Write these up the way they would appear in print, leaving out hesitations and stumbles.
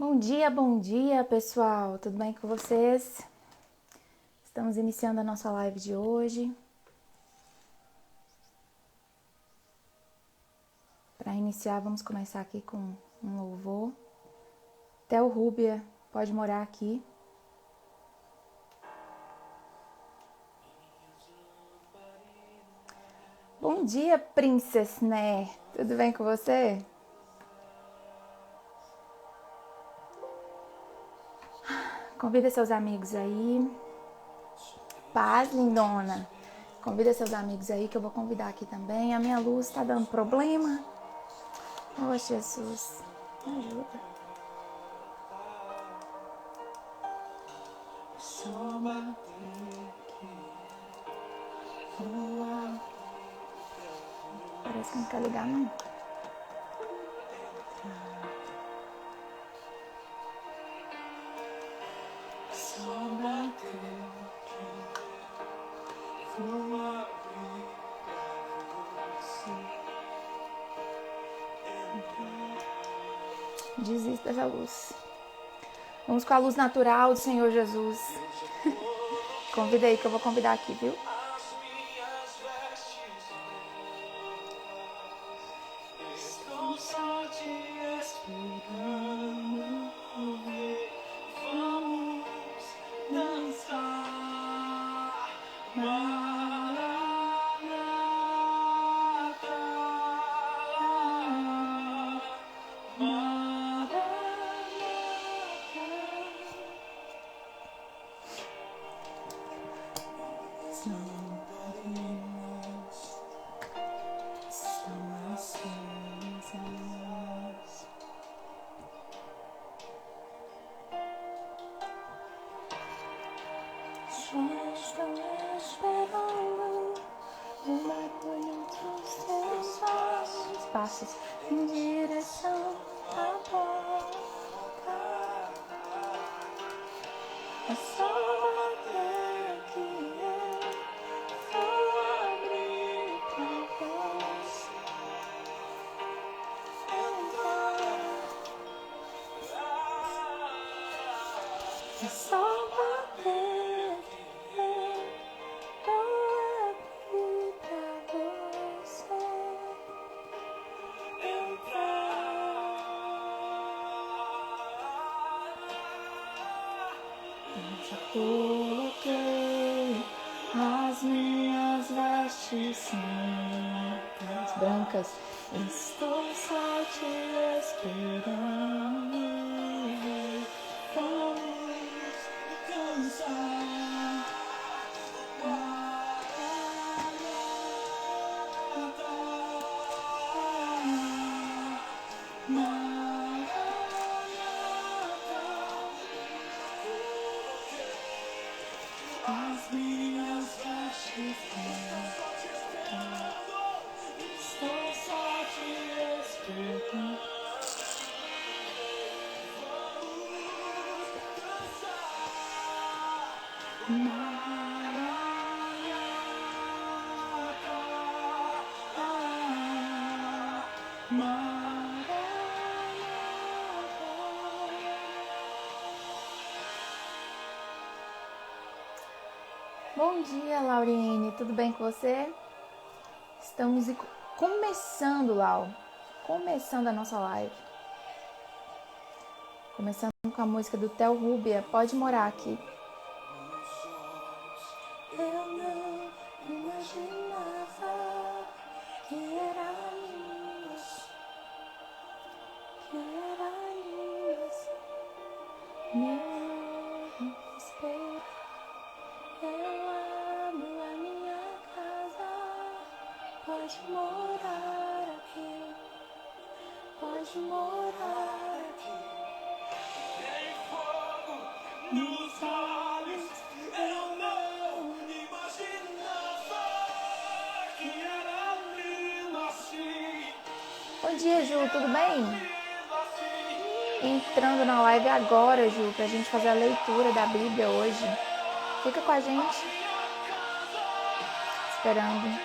Bom dia, pessoal. Tudo bem com vocês? Estamos iniciando a nossa live de hoje. Para iniciar, vamos começar aqui com um louvor. Theo Rúbia pode morar aqui. Bom dia, Princess Né. Tudo bem com você? Convida seus amigos aí. Paz, lindona. Convida seus amigos aí que eu vou convidar aqui também. A minha luz está dando problema. Oh, Jesus, me ajuda. Parece que não quer ligar, não. Desista dessa luz. Vamos com a luz natural do Senhor Jesus. Convida aí que eu vou convidar aqui, viu? Estou esperando o barulho dos teus passos em direção à porta. É só bater que eu vou abrir pra você entrar. É só bater que eu vou abrir pra você entrar. Eu já coloquei as minhas vestes cintas brancas. Estou só te esperando. Vamos dançar. As minhas vestes estou só te esperando. Bom dia, Laurine. Tudo bem com você? Estamos começando, Lau. Começando a nossa live. Começando com a música do Theo Rúbia. Pode morar aqui. Eu não imaginava que éramos meu espelho. Eu amo a minha casa. Pode morar aqui. Pode morar aqui. Tem fogo nos olhos. Eu não imaginava que era lindo assim. Bom dia, Ju, tudo bem? Entrando na live agora, Ju, pra gente fazer a leitura da Bíblia hoje. Fica com a gente. Esperando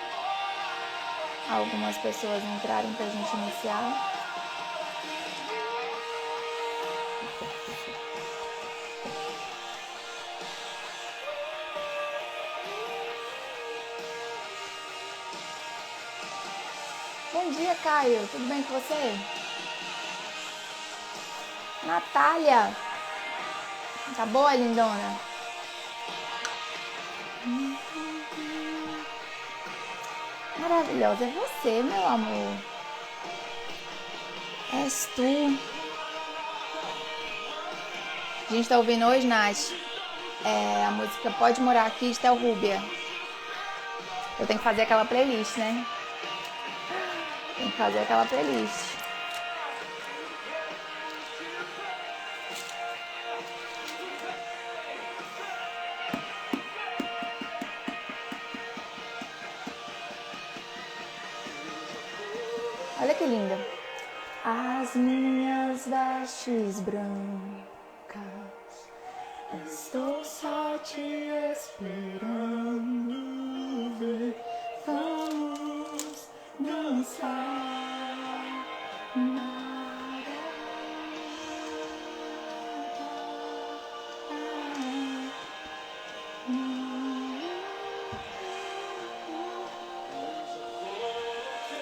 algumas pessoas entrarem pra gente iniciar. Bom dia, Caio. Tudo bem com você? Natália. Tá boa, lindona? Maravilhosa é você, meu amor. És tu. A gente tá ouvindo hoje, Nath, a música Pode Morar Aqui, de Théo Rúbia. Eu tenho que fazer aquela playlist, né? Tem que fazer aquela playlist. Olha que linda. As minhas vestes brancas, estou só te esperando. Vamos dançar.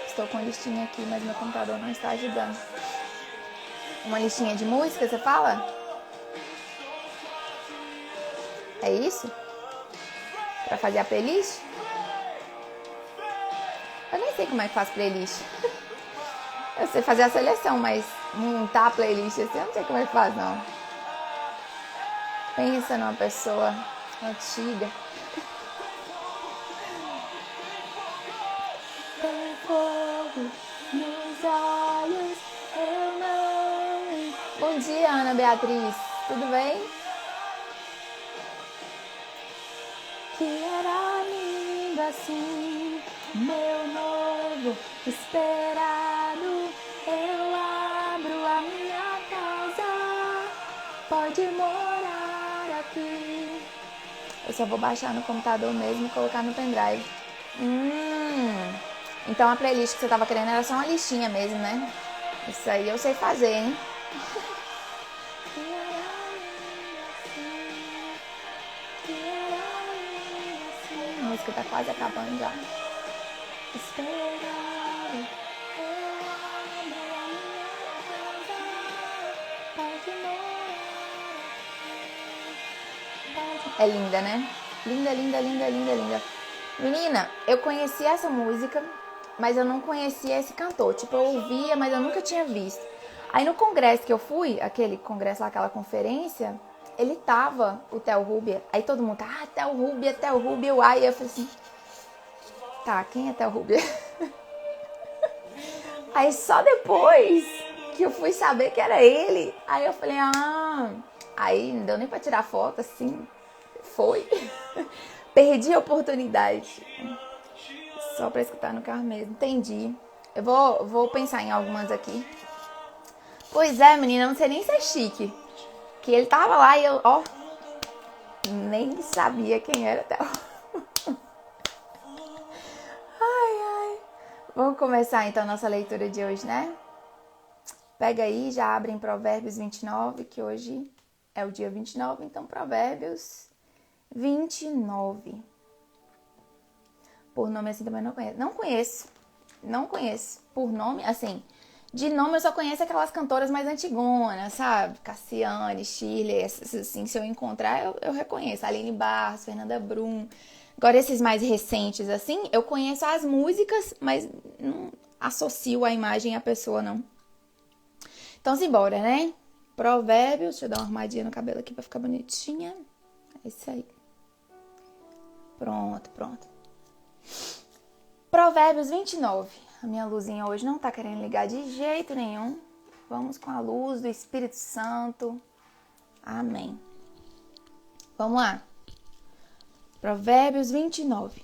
Estou com a listinha aqui, mas meu computador não está ajudando. Uma listinha de música, você fala? É isso? Pra fazer a playlist? Eu nem sei como é que faz playlist. Eu sei fazer a seleção, mas montar a playlist assim, eu não sei como é que faz, não. Pensa numa pessoa antiga. Tem fogo nos olhos, eu não... Bom dia, Ana Beatriz. Tudo bem? Que era lindo assim, meu novo esperado. Eu abro a minha casa, pode morar aqui. Eu só vou baixar no computador mesmo e colocar no pendrive. Então a playlist que você tava querendo era só uma listinha mesmo, né? Isso aí eu sei fazer, hein? A música tá quase acabando já. É linda, né? Linda, linda, linda, linda, linda. Menina, eu conhecia essa música, mas eu não conhecia esse cantor. Tipo, eu ouvia, mas eu nunca tinha visto. Aí no congresso que eu fui, aquele congresso lá, aquela conferência, ele tava, o Théo Rúbia. Aí todo mundo, Théo Rúbia, uai. Eu falei assim, tá, quem é Théo Rúbia? Aí só depois que eu fui saber que era ele, aí eu falei, aí não deu nem pra tirar foto, assim, foi. Perdi a oportunidade. Só pra escutar no carro mesmo, entendi. Eu vou pensar em algumas aqui. Pois é, menina, não sei nem se é chique. Que ele tava lá e eu, nem sabia quem era até. Ai. Vamos começar então a nossa leitura de hoje, né? Pega aí, já abre em Provérbios 29, que hoje é o dia 29, então Provérbios 29. Por nome assim também não conheço. Não conheço. Por nome, assim, de nome eu só conheço aquelas cantoras mais antigonas, sabe? Cassiane, Shirley, essas assim, se eu encontrar, eu reconheço. Aline Barros, Fernanda Brum. Agora esses mais recentes, assim, eu conheço as músicas, mas não associo a imagem à pessoa, não. Então, simbora, né? Provérbios, deixa eu dar uma arrumadinha no cabelo aqui pra ficar bonitinha. É isso aí. Pronto. Provérbios 29. A minha luzinha hoje não tá querendo ligar de jeito nenhum. Vamos com a luz do Espírito Santo. Amém. Vamos lá. Provérbios 29.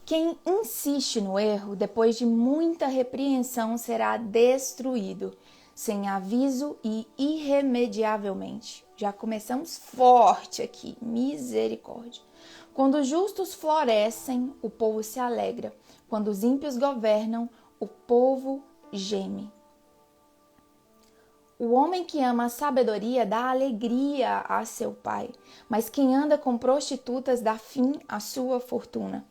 Quem insiste no erro, depois de muita repreensão, será destruído, sem aviso e irremediavelmente. Já começamos forte aqui. Misericórdia. Quando os justos florescem, o povo se alegra. Quando os ímpios governam, o povo geme. O homem que ama a sabedoria dá alegria a seu pai, mas quem anda com prostitutas dá fim à sua fortuna.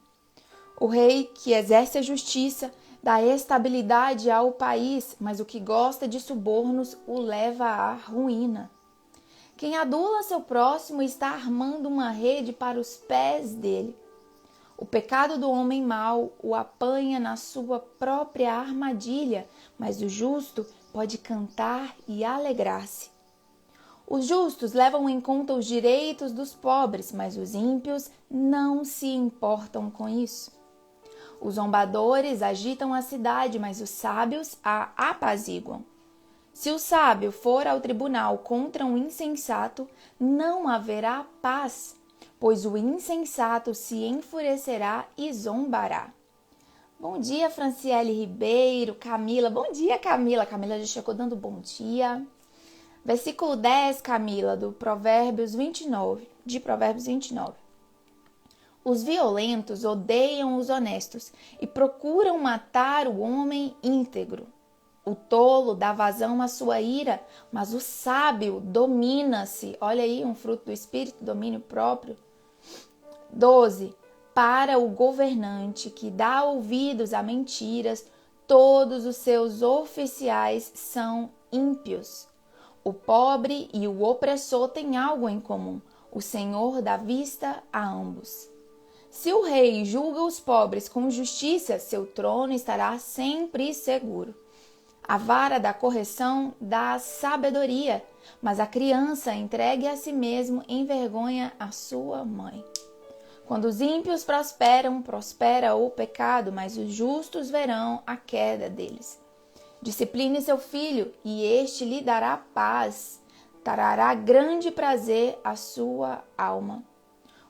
O rei que exerce a justiça dá estabilidade ao país, mas o que gosta de subornos o leva à ruína. Quem adula seu próximo está armando uma rede para os pés dele. O pecado do homem mau o apanha na sua própria armadilha, mas o justo pode cantar e alegrar-se. Os justos levam em conta os direitos dos pobres, mas os ímpios não se importam com isso. Os zombadores agitam a cidade, mas os sábios a apaziguam. Se o sábio for ao tribunal contra um insensato, não haverá paz, pois o insensato se enfurecerá e zombará. Bom dia, Franciele Ribeiro, Camila. Bom dia, Camila. Camila já chegou dando bom dia. Versículo 10, Camila, de Provérbios 29. Os violentos odeiam os honestos e procuram matar o homem íntegro. O tolo dá vazão à sua ira, mas o sábio domina-se. Olha aí, um fruto do espírito, domínio próprio. 12. Para o governante que dá ouvidos a mentiras, todos os seus oficiais são ímpios. O pobre e o opressor têm algo em comum. O Senhor dá vista a ambos. Se o rei julga os pobres com justiça, seu trono estará sempre seguro. A vara da correção dá sabedoria, mas a criança entregue a si mesmo envergonha a sua mãe. Quando os ímpios prosperam, prospera o pecado, mas os justos verão a queda deles. Discipline seu filho, e este lhe dará paz, trará grande prazer à sua alma.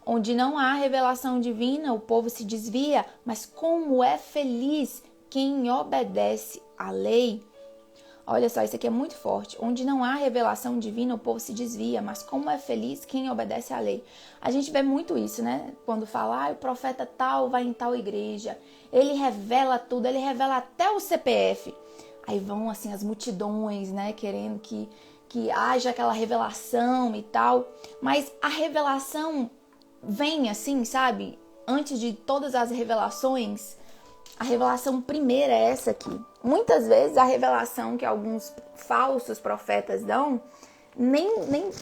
Onde não há revelação divina, o povo se desvia, mas como é feliz quem obedece à lei. Olha só, isso aqui é muito forte. Onde não há revelação divina, o povo se desvia, mas como é feliz quem obedece à lei. A gente vê muito isso, né? Quando fala, o profeta tal vai em tal igreja, ele revela tudo, ele revela até o CPF. Aí vão assim as multidões, né, querendo que haja aquela revelação e tal. Mas a revelação vem assim, sabe? Antes de todas as revelações, a revelação primeira é essa aqui. Muitas vezes a revelação que alguns falsos profetas dão nem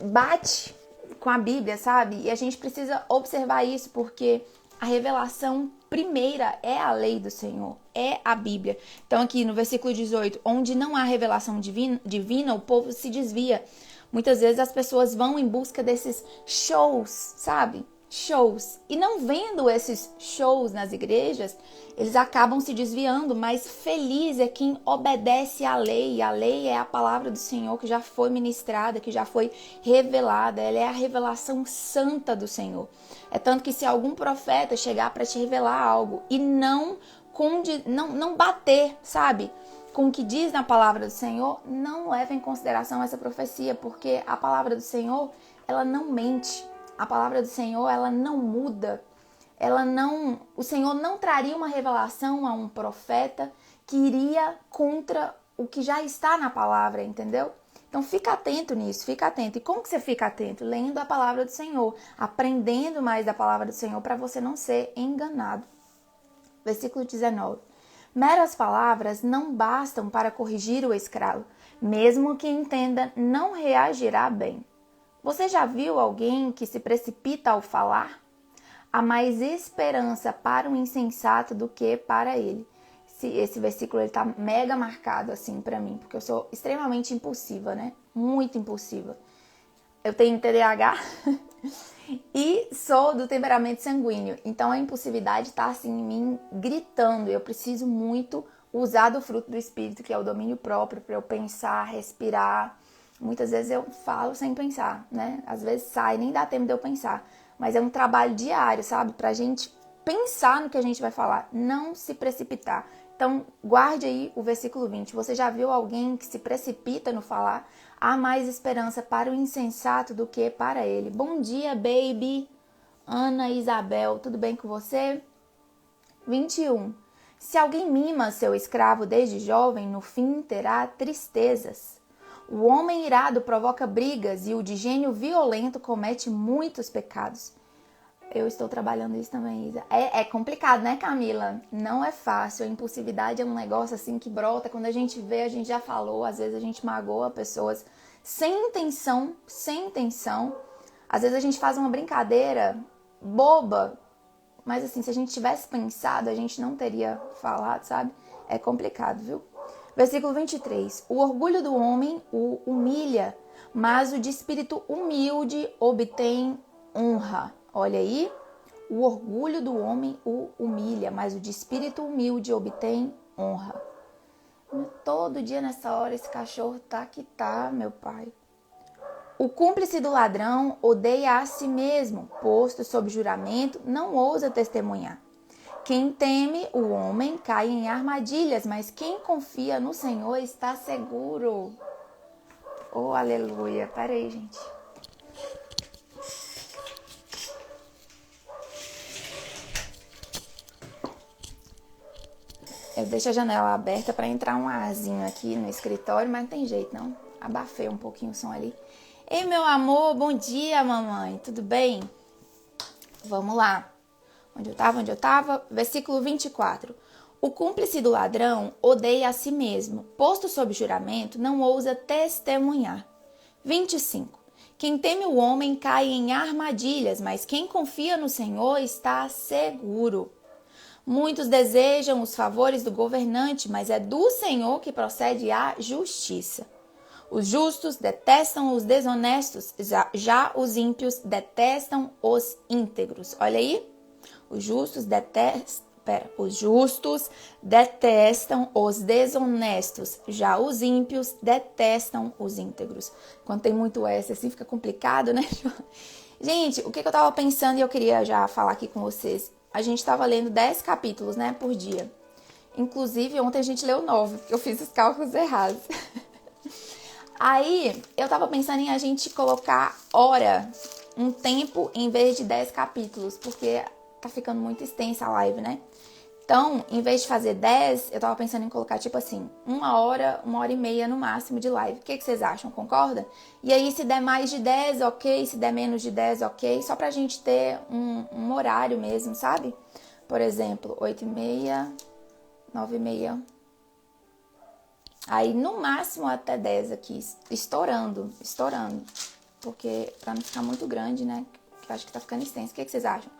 bate com a Bíblia, sabe? E a gente precisa observar isso porque a revelação primeira é a lei do Senhor, é a Bíblia. Então aqui no versículo 18, onde não há revelação divina, o povo se desvia. Muitas vezes as pessoas vão em busca desses shows, sabe? Shows. E não vendo esses shows nas igrejas, eles acabam se desviando, mas feliz é quem obedece à lei. A lei é a palavra do Senhor que já foi ministrada, que já foi revelada. Ela é a revelação santa do Senhor. É tanto que se algum profeta chegar para te revelar algo e não bater, sabe, com o que diz na palavra do Senhor, não leva em consideração essa profecia, porque a palavra do Senhor, ela não mente. A palavra do Senhor, ela não muda. O Senhor não traria uma revelação a um profeta que iria contra o que já está na palavra, entendeu? Então fica atento nisso, fica atento. E como que você fica atento? Lendo a palavra do Senhor, aprendendo mais da palavra do Senhor para você não ser enganado. Versículo 19. Meras palavras não bastam para corrigir o escravo. Mesmo que entenda, não reagirá bem. Você já viu alguém que se precipita ao falar? Há mais esperança para um insensato do que para ele. Esse versículo está mega marcado assim para mim, porque eu sou extremamente impulsiva, né? Muito impulsiva. Eu tenho TDAH e sou do temperamento sanguíneo. Então a impulsividade está assim em mim gritando. Eu preciso muito usar do fruto do Espírito, que é o domínio próprio, para eu pensar, respirar. Muitas vezes eu falo sem pensar, né? Às vezes sai, nem dá tempo de eu pensar. Mas é um trabalho diário, sabe? Pra gente pensar no que a gente vai falar, não se precipitar. Então, guarde aí o versículo 20. Você já viu alguém que se precipita no falar? Há mais esperança para o insensato do que para ele. Bom dia, baby. Ana Isabel, tudo bem com você? 21. Se alguém mima seu escravo desde jovem, no fim terá tristezas. O homem irado provoca brigas e o de gênio violento comete muitos pecados. Eu estou trabalhando isso também, Isa. É complicado, né, Camila? Não é fácil. A impulsividade é um negócio assim que brota. Quando a gente vê, a gente já falou, às vezes a gente magoa pessoas sem intenção, sem intenção. Às vezes a gente faz uma brincadeira boba, mas assim, se a gente tivesse pensado, a gente não teria falado, sabe? É complicado, viu? Versículo 23. O orgulho do homem o humilha, mas o de espírito humilde obtém honra. Olha aí, o orgulho do homem o humilha, mas o de espírito humilde obtém honra. Todo dia nessa hora esse cachorro tá que tá, meu pai. O cúmplice do ladrão odeia a si mesmo, posto sob juramento, não ousa testemunhar. Quem teme o homem cai em armadilhas, mas quem confia no Senhor está seguro. Oh, aleluia. Pera aí, gente. Eu deixo a janela aberta para entrar um arzinho aqui no escritório, mas não tem jeito não. Abafei um pouquinho o som ali. Ei, meu amor, bom dia, mamãe. Tudo bem? Vamos lá. Onde eu tava? Versículo 24. O cúmplice do ladrão odeia a si mesmo. Posto sob juramento, não ousa testemunhar. 25. Quem teme o homem cai em armadilhas, mas quem confia no Senhor está seguro. Muitos desejam os favores do governante, mas é do Senhor que procede a justiça. Os justos detestam os desonestos, já os ímpios detestam os íntegros. Olha aí. Os justos detestam os desonestos, já os ímpios detestam os íntegros. Quando tem muito S, assim fica complicado, né? Gente, o que eu tava pensando e eu queria já falar aqui com vocês. A gente tava lendo 10 capítulos, né, por dia. Inclusive, ontem a gente leu 9, porque eu fiz os cálculos errados. Aí, eu tava pensando em a gente colocar hora, um tempo, em vez de 10 capítulos, porque tá ficando muito extensa a live, né? Então, em vez de fazer 10, eu tava pensando em colocar, tipo assim, 1 hora e meia no máximo de live. O que vocês acham? Concorda? E aí, se der mais de 10, ok. Se der menos de 10, ok. Só pra gente ter um horário mesmo, sabe? Por exemplo, 8h30, 9h30. Aí, no máximo, até 10 aqui. Estourando. Porque, pra não ficar muito grande, né? Que eu acho que tá ficando extenso. O que vocês acham?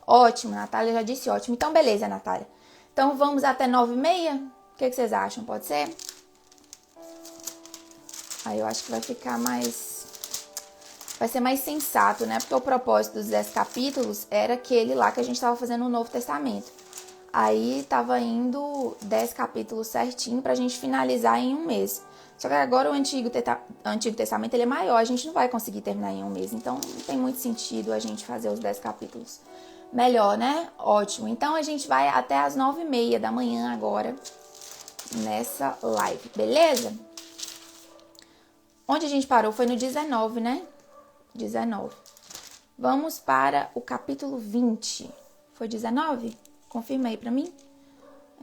Ótimo, Natália já disse ótimo. Então, beleza, Natália. Então, vamos até 9h30? O que vocês acham? Pode ser? Aí eu acho que vai ficar mais... Vai ser mais sensato, né? Porque o propósito dos 10 capítulos era aquele lá que a gente estava fazendo no Novo Testamento. Aí, tava indo 10 capítulos certinho pra gente finalizar em um mês. Só que agora o Antigo Testamento ele é maior, a gente não vai conseguir terminar em um mês. Então, não tem muito sentido a gente fazer os 10 capítulos. Melhor, né? Ótimo. Então, a gente vai até as 9h30 da manhã agora, nessa live, beleza? Onde a gente parou foi no 19, né? 19. Vamos para o capítulo 20. Foi 19? Confirma aí pra mim.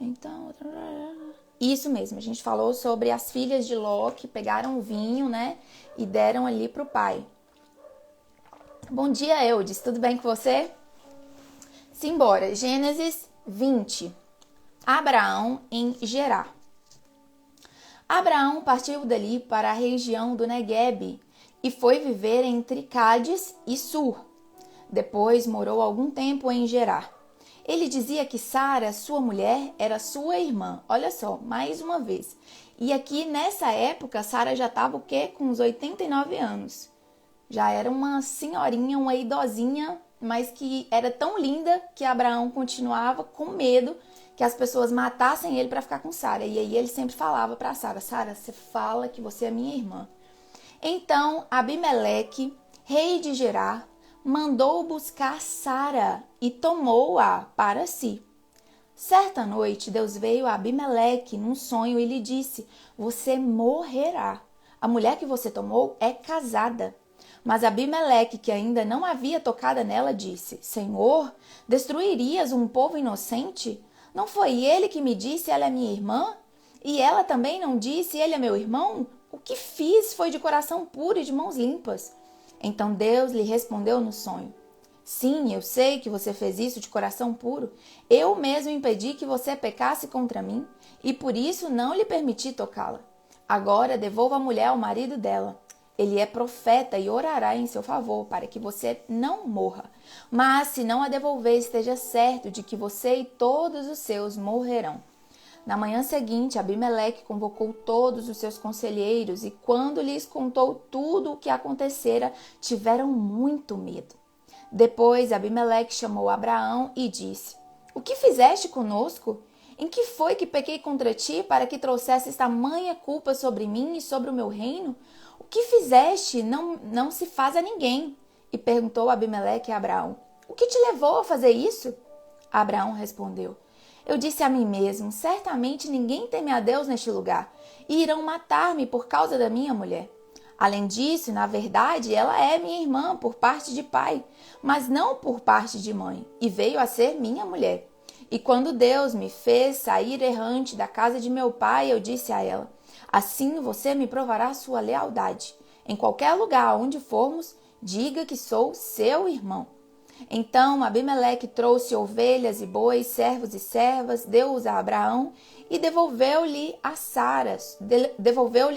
Então, isso mesmo. A gente falou sobre as filhas de Ló que pegaram o vinho, né? E deram ali pro pai. Bom dia, Eudes. Tudo bem com você? Simbora, Gênesis 20. Abraão em Gerar. Abraão partiu dali para a região do Neguebe e foi viver entre Cádiz e Sur. Depois morou algum tempo em Gerar. Ele dizia que Sara, sua mulher, era sua irmã. Olha só, mais uma vez. E aqui, nessa época, Sara já estava o quê? Com uns 89 anos. Já era uma senhorinha, uma idosinha, mas que era tão linda que Abraão continuava com medo que as pessoas matassem ele para ficar com Sara. E aí ele sempre falava para Sara, Sara, você fala que você é minha irmã. Então Abimeleque, rei de Gerar, mandou buscar Sara e tomou-a para si. Certa noite, Deus veio a Abimeleque num sonho e lhe disse, você morrerá. A mulher que você tomou é casada. Mas Abimeleque, que ainda não havia tocado nela, disse, Senhor, destruirias um povo inocente? Não foi ele que me disse, ela é minha irmã? E ela também não disse, ele é meu irmão? O que fiz foi de coração puro e de mãos limpas. Então Deus lhe respondeu no sonho: Sim, eu sei que você fez isso de coração puro. Eu mesmo impedi que você pecasse contra mim e por isso não lhe permiti tocá-la. Agora devolva a mulher ao marido dela. Ele é profeta e orará em seu favor para que você não morra. Mas se não a devolver, esteja certo de que você e todos os seus morrerão. Na manhã seguinte, Abimeleque convocou todos os seus conselheiros e quando lhes contou tudo o que acontecera, tiveram muito medo. Depois Abimeleque chamou Abraão e disse: O que fizeste conosco? Em que foi que pequei contra ti para que trouxesses tamanha culpa sobre mim e sobre o meu reino? O que fizeste não se faz a ninguém. E perguntou Abimeleque a Abraão: O que te levou a fazer isso? Abraão respondeu: Eu disse a mim mesmo: Certamente ninguém teme a Deus neste lugar, e irão matar-me por causa da minha mulher. Além disso, na verdade, ela é minha irmã por parte de pai, mas não por parte de mãe, e veio a ser minha mulher. E quando Deus me fez sair errante da casa de meu pai, eu disse a ela: Assim você me provará sua lealdade. Em qualquer lugar onde formos, diga que sou seu irmão. Então Abimeleque trouxe ovelhas e bois, servos e servas, deu-os a Abraão e devolveu-lhe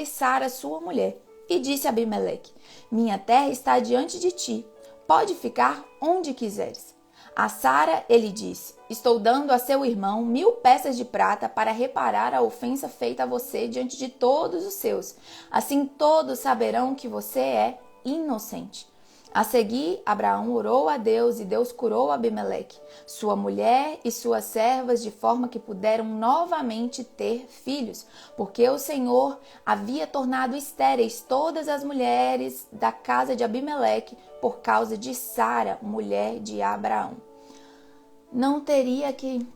Sara, sua mulher. E disse a Abimeleque: Minha terra está diante de ti, pode ficar onde quiseres. A Sara ele disse: Estou dando a seu irmão 1000 peças de prata para reparar a ofensa feita a você diante de todos os seus. Assim todos saberão que você é inocente. A seguir, Abraão orou a Deus e Deus curou Abimeleque, sua mulher e suas servas, de forma que puderam novamente ter filhos, porque o Senhor havia tornado estéreis todas as mulheres da casa de Abimeleque por causa de Sara, mulher de Abraão. Não teria que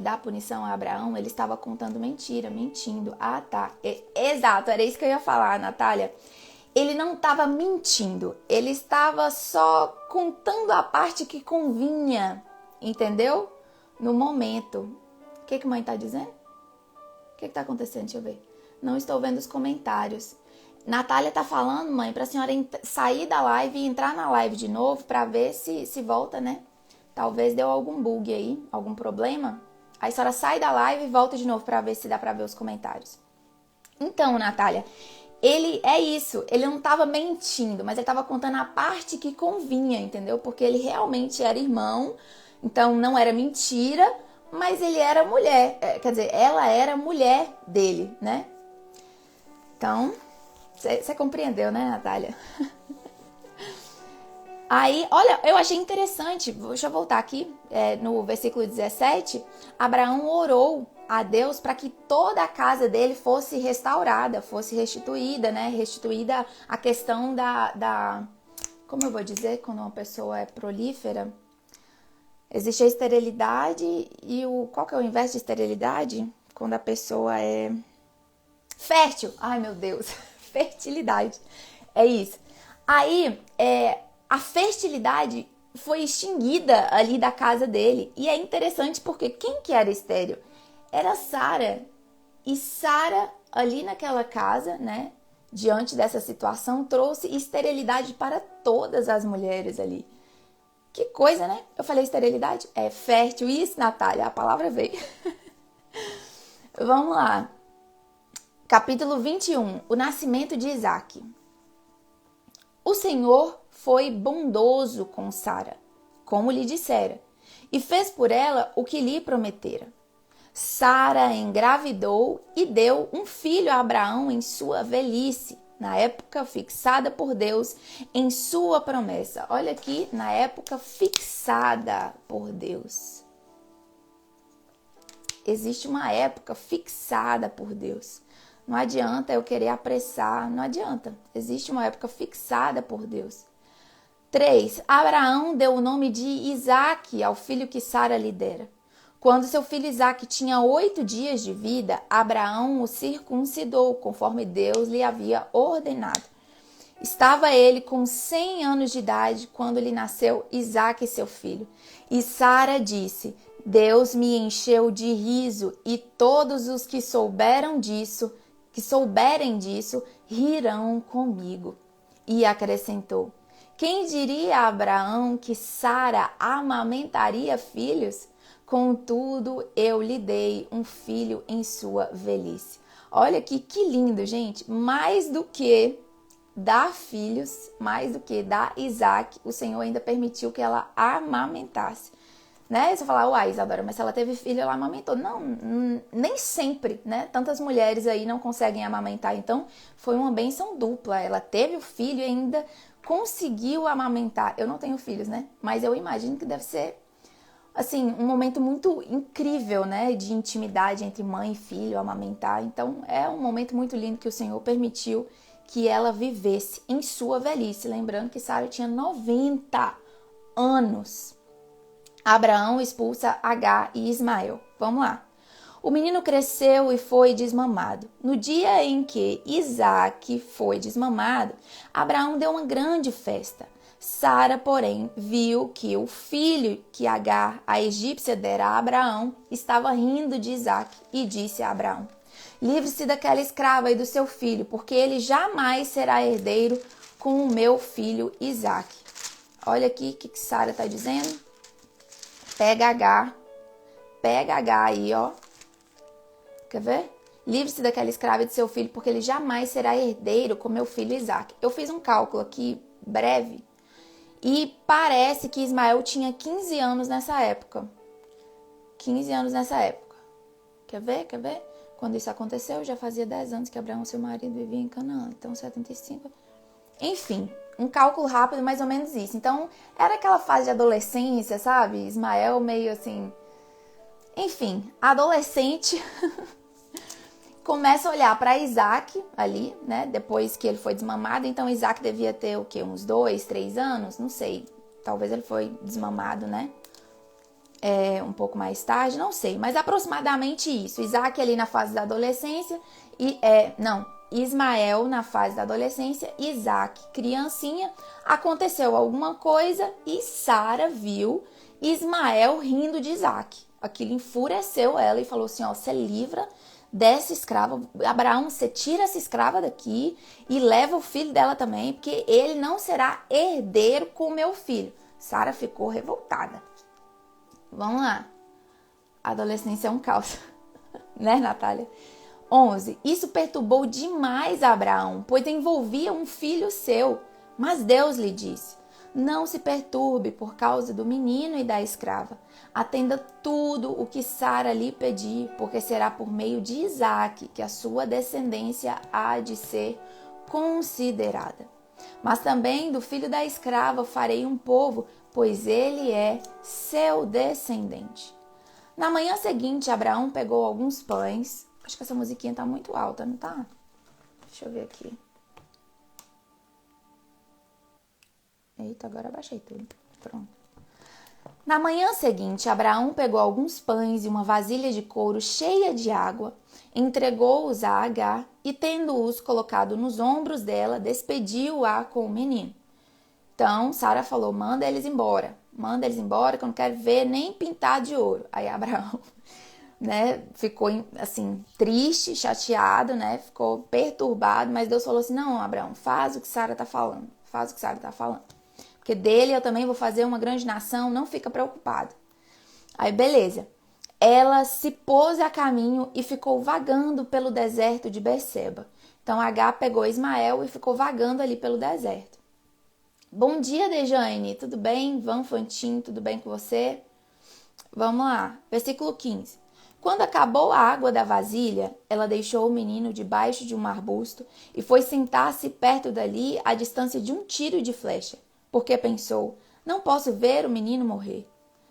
dar punição a Abraão, ele estava contando mentira, mentindo. Ah, tá. Exato, era isso que eu ia falar, Natália. Ele não estava mentindo, ele estava só contando a parte que convinha, entendeu? No momento. O que mãe está dizendo? O que está acontecendo? Deixa eu ver. Não estou vendo os comentários. Natália está falando, mãe, para a senhora sair da live e entrar na live de novo para ver se volta, né? Talvez deu algum bug aí, algum problema. Aí a senhora sai da live e volta de novo para ver se dá para ver os comentários. Então, Natália, ele é isso, ele não estava mentindo, mas ele estava contando a parte que convinha, entendeu? Porque ele realmente era irmão, então não era mentira, mas ele era mulher, quer dizer, ela era mulher dele, né? Então, você compreendeu, né, Natália? Aí, olha, eu achei interessante, deixa eu voltar aqui, no versículo 17, Abraão orou a Deus para que toda a casa dele fosse restaurada, fosse restituída, né? Restituída a questão como eu vou dizer, quando uma pessoa é prolífera, existe a esterilidade e qual que é o inverso de esterilidade? Quando a pessoa é fértil. Ai, meu Deus, fertilidade, é isso. Aí, a fertilidade foi extinguida ali da casa dele. E é interessante porque quem que era estéril? Era Sara. E Sara, ali naquela casa, né, diante dessa situação, trouxe esterilidade para todas as mulheres ali. Que coisa, né? Eu falei esterilidade? É fértil. Isso, Natália, a palavra veio. Vamos lá. Capítulo 21. O nascimento de Isaque. O Senhor foi bondoso com Sara, como lhe dissera, e fez por ela o que lhe prometera. Sara engravidou e deu um filho a Abraão em sua velhice, na época fixada por Deus em sua promessa. Olha aqui, na época fixada por Deus. Existe uma época fixada por Deus. Não adianta eu querer apressar, não adianta. Existe uma época fixada por Deus. 3. Abraão deu o nome de Isaque ao filho que Sara lhe dera. Quando seu filho Isaque tinha 8 dias de vida, Abraão o circuncidou, conforme Deus lhe havia ordenado. Estava ele com 100 anos de idade quando lhe nasceu Isaque, seu filho. E Sara disse: Deus me encheu de riso, e todos os que souberem disso, rirão comigo. E acrescentou: quem diria a Abraão que Sara amamentaria filhos? Contudo, eu lhe dei um filho em sua velhice. Olha aqui que lindo, gente. Mais do que dar filhos, mais do que dar Isaac, o Senhor ainda permitiu que ela amamentasse. Né? Você fala, uai, Isadora, mas se ela teve filho, ela amamentou. Não, nem sempre, né? Tantas mulheres aí não conseguem amamentar. Então, foi uma bênção dupla. Ela teve o filho e ainda conseguiu amamentar. Eu não tenho filhos, né? Mas eu imagino que deve ser, assim, um momento muito incrível, né? De intimidade entre mãe e filho, amamentar. Então, é um momento muito lindo que o Senhor permitiu que ela vivesse em sua velhice. Lembrando que Sara tinha 90 anos. Abraão expulsa Agar e Ismael. Vamos lá. O menino cresceu e foi desmamado. No dia em que Isaac foi desmamado, Abraão deu uma grande festa. Sara, porém, viu que o filho que Agar, a egípcia, dera a Abraão, estava rindo de Isaac e disse a Abraão: livre-se daquela escrava e do seu filho, porque ele jamais será herdeiro com o meu filho Isaac. Olha aqui o que Sara está dizendo. Pega H aí, ó. Quer ver? Livre-se daquela escrava e de seu filho, porque ele jamais será herdeiro com meu filho Isaac. Eu fiz um cálculo aqui, breve, e parece que Ismael tinha 15 anos nessa época. 15 anos nessa época. Quer ver? Quer ver? Quando isso aconteceu, já fazia 10 anos que Abraão, seu marido, vivia em Canaã. Então, 75. Enfim, um cálculo rápido, mais ou menos isso. Então, era aquela fase de adolescência, sabe? Ismael meio assim... Enfim, adolescente começa a olhar para Isaac ali, né? Depois que ele foi desmamado. Então, Isaac devia ter o quê? Uns 2, 3 anos? Não sei. Talvez ele foi desmamado, né? Um pouco mais tarde, não sei. Mas aproximadamente isso. Isaac ali na fase da adolescência e... Ismael na fase da adolescência, Isaac criancinha, aconteceu alguma coisa e Sara viu Ismael rindo de Isaac. Aquilo enfureceu ela e falou assim, ó, você livra dessa escrava, Abraão, você tira essa escrava daqui e leva o filho dela também, porque ele não será herdeiro com o meu filho. Sara ficou revoltada. Vamos lá. A adolescência é um caos, né, Natália? 11. Isso perturbou demais Abraão, pois envolvia um filho seu. Mas Deus lhe disse: não se perturbe por causa do menino e da escrava. Atenda tudo o que Sara lhe pedir, porque será por meio de Isaque que a sua descendência há de ser considerada. Mas também do filho da escrava farei um povo, pois ele é seu descendente. Na manhã seguinte, Abraão pegou alguns pães. Acho que essa musiquinha tá muito alta, não tá? Deixa eu ver aqui. Eita, agora abaixei tudo. Pronto. Na manhã seguinte, Abraão pegou alguns pães e uma vasilha de couro cheia de água, entregou-os a Agar e, tendo-os colocado nos ombros dela, despediu-a com o menino. Então, Sara falou, manda eles embora, que eu não quero ver nem pintar de ouro. Aí Abraão... né, ficou assim triste, chateado, né, ficou perturbado, mas Deus falou assim, não, Abraão, faz o que Sara tá falando, porque dele eu também vou fazer uma grande nação, não fica preocupado. Aí beleza, ela se pôs a caminho e ficou vagando pelo deserto de Berseba. Então Agar pegou Ismael e ficou vagando ali pelo deserto. Bom dia, Dejane, tudo bem? Van Fantin, tudo bem com você? Vamos lá, versículo 15. Quando acabou a água da vasilha, ela deixou o menino debaixo de um arbusto e foi sentar-se perto dali à distância de um tiro de flecha, porque pensou, não posso ver o menino morrer.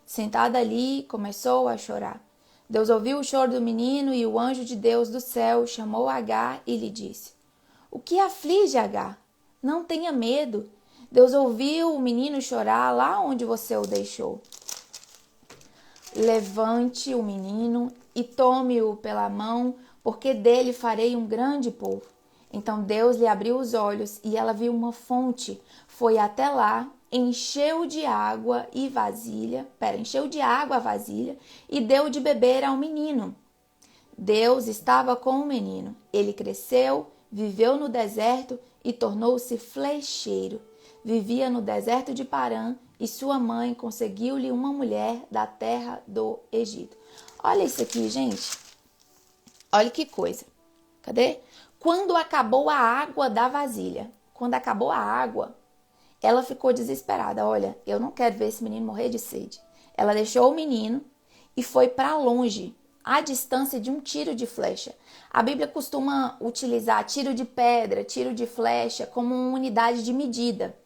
Sentada ali, começou a chorar. Deus ouviu o choro do menino e o anjo de Deus do céu chamou Agar e lhe disse, o que aflige, Agar? Não tenha medo. Deus ouviu o menino chorar lá onde você o deixou. Levante o menino e tome-o pela mão, porque dele farei um grande povo. Então Deus lhe abriu os olhos e ela viu uma fonte. Foi até lá encheu de água a vasilha e deu de beber ao menino. Deus estava com o menino. Ele cresceu, viveu no deserto e tornou-se flecheiro. Vivia no deserto de Parã e sua mãe conseguiu-lhe uma mulher da terra do Egito. Olha isso aqui, gente. Olha que coisa. Cadê? Quando acabou a água da vasilha, ela ficou desesperada. Olha, eu não quero ver esse menino morrer de sede. Ela deixou o menino e foi para longe, à distância de um tiro de flecha. A Bíblia costuma utilizar tiro de pedra, tiro de flecha como uma unidade de medida.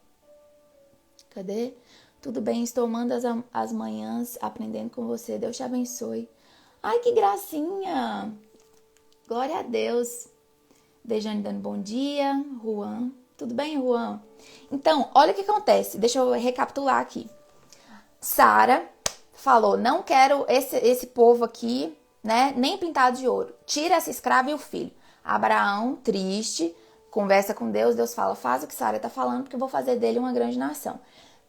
Cadê? Tudo bem, estou amando as manhãs aprendendo com você. Deus te abençoe. Ai, que gracinha! Glória a Deus. Dejane dando bom dia. Juan. Tudo bem, Juan? Então, olha o que acontece. Deixa eu recapitular aqui. Sara falou, não quero esse povo aqui, né? Nem pintado de ouro. Tira essa escrava e o filho. Abraão, triste, conversa com Deus. Deus fala, faz o que Sara está falando, porque eu vou fazer dele uma grande nação.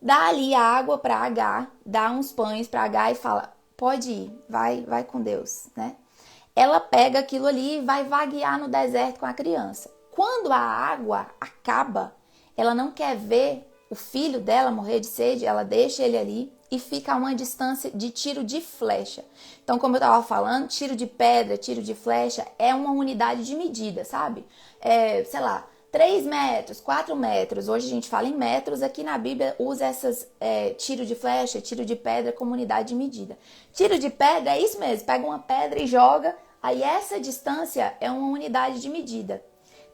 Dá ali a água para Agar, dá uns pães para Agar e fala, pode ir, vai com Deus, né? Ela pega aquilo ali e vai vaguear no deserto com a criança. Quando a água acaba, ela não quer ver o filho dela morrer de sede, ela deixa ele ali e fica a uma distância de tiro de flecha. Então, como eu estava falando, tiro de pedra, tiro de flecha é uma unidade de medida, sabe? Sei lá, 3 metros, 4 metros. Hoje a gente fala em metros, aqui na Bíblia usa essas tiro de flecha, tiro de pedra como unidade de medida. Tiro de pedra é isso mesmo, pega uma pedra e joga, aí essa distância é uma unidade de medida.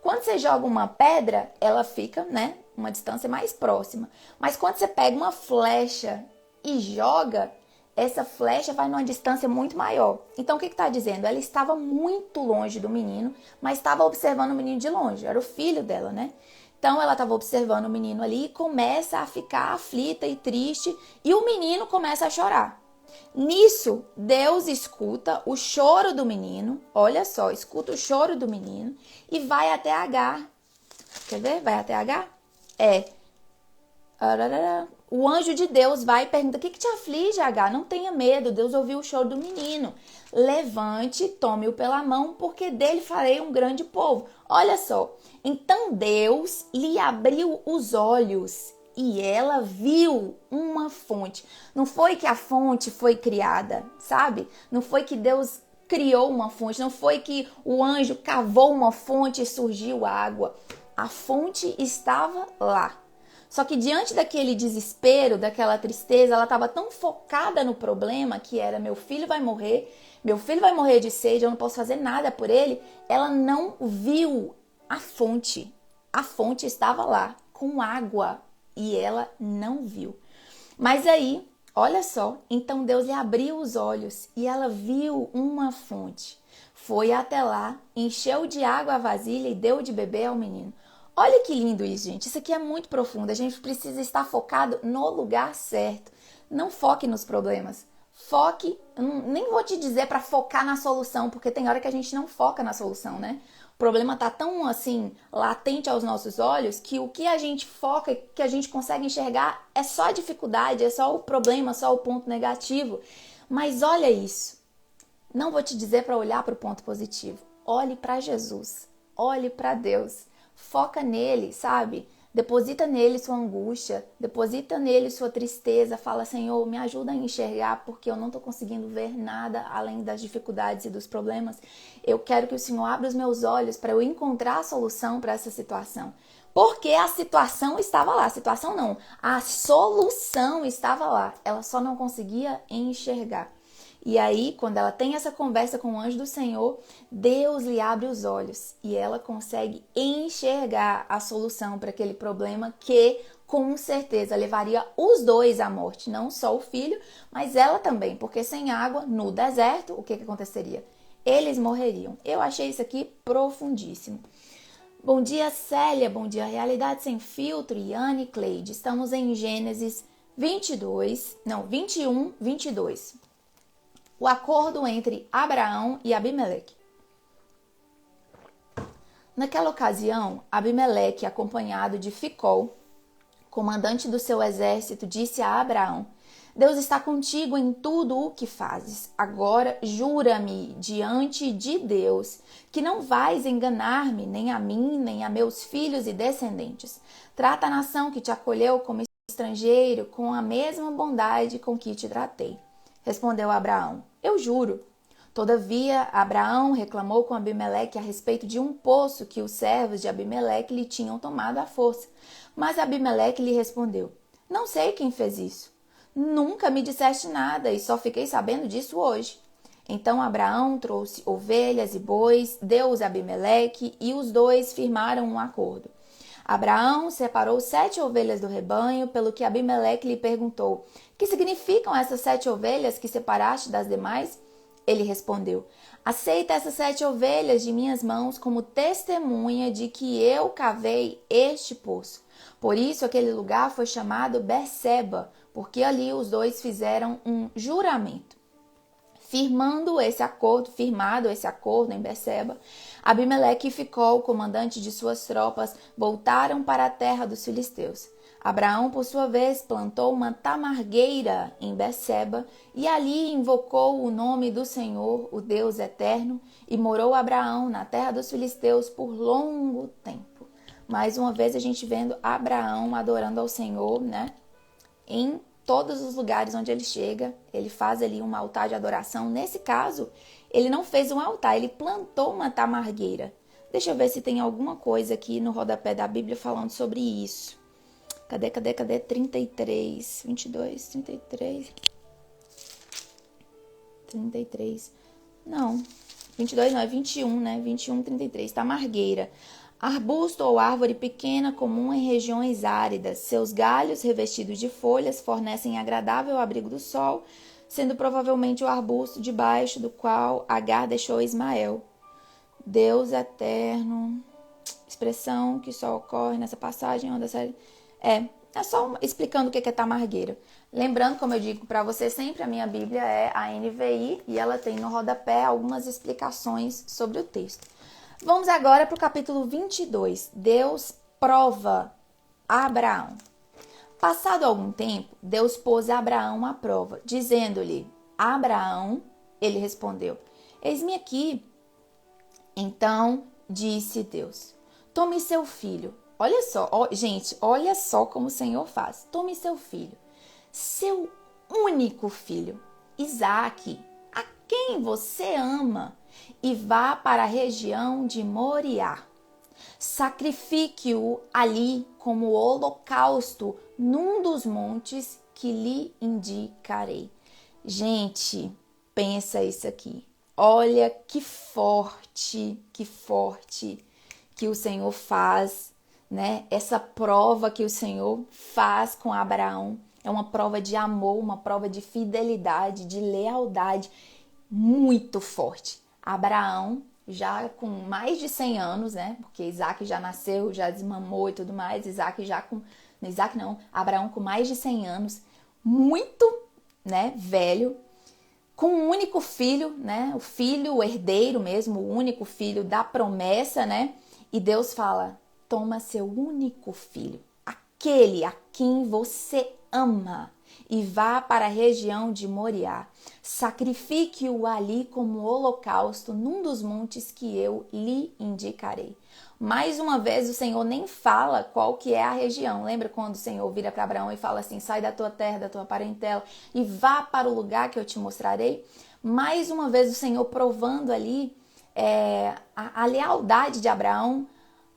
Quando você joga uma pedra, ela fica, né, uma distância mais próxima. Mas quando você pega uma flecha e joga, essa flecha vai numa distância muito maior. Então, o que está dizendo? Ela estava muito longe do menino, mas estava observando o menino de longe. Era o filho dela, né? Então, ela estava observando o menino ali e começa a ficar aflita e triste. E o menino começa a chorar. Nisso, Deus escuta o choro do menino. Olha só, escuta o choro do menino e vai até Agar. Quer ver? Vai até Agar? O anjo de Deus vai e pergunta, o que te aflige, Agar? Não tenha medo, Deus ouviu o choro do menino. Levante, tome-o pela mão, porque dele farei um grande povo. Olha só, então Deus lhe abriu os olhos e ela viu uma fonte. Não foi que a fonte foi criada, sabe? Não foi que Deus criou uma fonte, não foi que o anjo cavou uma fonte e surgiu água. A fonte estava lá. Só que diante daquele desespero, daquela tristeza, ela estava tão focada no problema, que era meu filho vai morrer de sede, eu não posso fazer nada por ele, ela não viu a fonte. A fonte estava lá, com água, e ela não viu. Mas aí, olha só, então Deus lhe abriu os olhos e ela viu uma fonte. Foi até lá, encheu de água a vasilha e deu de beber ao menino. Olha que lindo isso, gente. Isso aqui é muito profundo. A gente precisa estar focado no lugar certo. Não foque nos problemas. Foque, nem vou te dizer para focar na solução, porque tem hora que a gente não foca na solução, né? O problema tá tão assim latente aos nossos olhos que o que a gente foca, que a gente consegue enxergar é só a dificuldade, é só o problema, só o ponto negativo. Mas olha isso. Não vou te dizer para olhar para o ponto positivo. Olhe para Jesus. Olhe para Deus. Foca nele, sabe? Deposita nele sua angústia, deposita nele sua tristeza. Fala, Senhor, me ajuda a enxergar porque eu não estou conseguindo ver nada além das dificuldades e dos problemas. Eu quero que o Senhor abra os meus olhos para eu encontrar a solução para essa situação. Porque a situação estava lá. A situação não, a solução estava lá. Ela só não conseguia enxergar. E aí, quando ela tem essa conversa com o anjo do Senhor, Deus lhe abre os olhos e ela consegue enxergar a solução para aquele problema que, com certeza, levaria os dois à morte. Não só o filho, mas ela também, porque sem água, no deserto, o que aconteceria? Eles morreriam. Eu achei isso aqui profundíssimo. Bom dia, Célia. Bom dia, Realidade Sem Filtro, Iane e Cleide. Estamos em Gênesis 21, 22. O acordo entre Abraão e Abimeleque. Naquela ocasião, Abimeleque, acompanhado de Ficol, comandante do seu exército, disse a Abraão: Deus está contigo em tudo o que fazes. Agora jura-me diante de Deus que não vais enganar-me, nem a mim, nem a meus filhos e descendentes. Trata a nação que te acolheu como estrangeiro com a mesma bondade com que te tratei. Respondeu Abraão: Eu juro. Todavia, Abraão reclamou com Abimeleque a respeito de um poço que os servos de Abimeleque lhe tinham tomado à força. Mas Abimeleque lhe respondeu: Não sei quem fez isso. Nunca me disseste nada e só fiquei sabendo disso hoje. Então Abraão trouxe ovelhas e bois, deu-os a Abimeleque e os dois firmaram um acordo. Abraão separou 7 ovelhas do rebanho, pelo que Abimeleque lhe perguntou: Que significam essas 7 ovelhas que separaste das demais? Ele respondeu: Aceita essas 7 ovelhas de minhas mãos como testemunha de que eu cavei este poço. Por isso aquele lugar foi chamado Berseba, porque ali os dois fizeram um juramento. Firmado esse acordo em Berseba, Abimeleque e Ficol, o comandante de suas tropas, voltaram para a terra dos filisteus. Abraão, por sua vez, plantou uma tamargueira em Berseba e ali invocou o nome do Senhor, o Deus eterno, e morou Abraão na terra dos filisteus por longo tempo. Mais uma vez a gente vendo Abraão adorando ao Senhor, né? Em todos os lugares onde ele chega, ele faz ali um altar de adoração. Nesse caso, ele não fez um altar, ele plantou uma tamargueira. Deixa eu ver se tem alguma coisa aqui no rodapé da Bíblia falando sobre isso. Cadê? 33, 22, 33. 33. Não, 22 não, é 21, né? 21, 33. Tamargueira. Arbusto ou árvore pequena comum em regiões áridas. Seus galhos, revestidos de folhas, fornecem agradável abrigo do sol, sendo provavelmente o arbusto debaixo do qual Agar deixou Ismael. Deus eterno. Expressão que só ocorre nessa passagem onde a série... É só explicando o que é tamargueira. Lembrando, como eu digo para você sempre, a minha Bíblia é a NVI e ela tem no rodapé algumas explicações sobre o texto. Vamos agora para o capítulo 22. Deus prova Abraão. Passado algum tempo, Deus pôs Abraão à prova, dizendo-lhe: Abraão, ele respondeu: Eis-me aqui. Então disse Deus: Tome seu filho. Olha só, gente, olha só como o Senhor faz. Tome seu filho, seu único filho, Isaque, a quem você ama, e vá para a região de Moriá. Sacrifique-o ali como holocausto num dos montes que lhe indicarei. Gente, pensa isso aqui. Olha que forte que o Senhor faz, né? Essa prova que o Senhor faz com Abraão é uma prova de amor, uma prova de fidelidade, de lealdade muito forte. Abraão, já com mais de 100 anos, né? Porque Isaac já nasceu, já desmamou e tudo mais. Abraão com mais de 100 anos, muito, né, velho, com um único filho, né? O filho, o herdeiro mesmo, o único filho da promessa, né? E Deus fala: toma seu único filho, aquele a quem você ama, e vá para a região de Moriá. Sacrifique-o ali como holocausto num dos montes que eu lhe indicarei. Mais uma vez o Senhor nem fala qual que é a região. Lembra quando o Senhor vira para Abraão e fala assim: sai da tua terra, da tua parentela e vá para o lugar que eu te mostrarei? Mais uma vez o Senhor provando ali a lealdade de Abraão,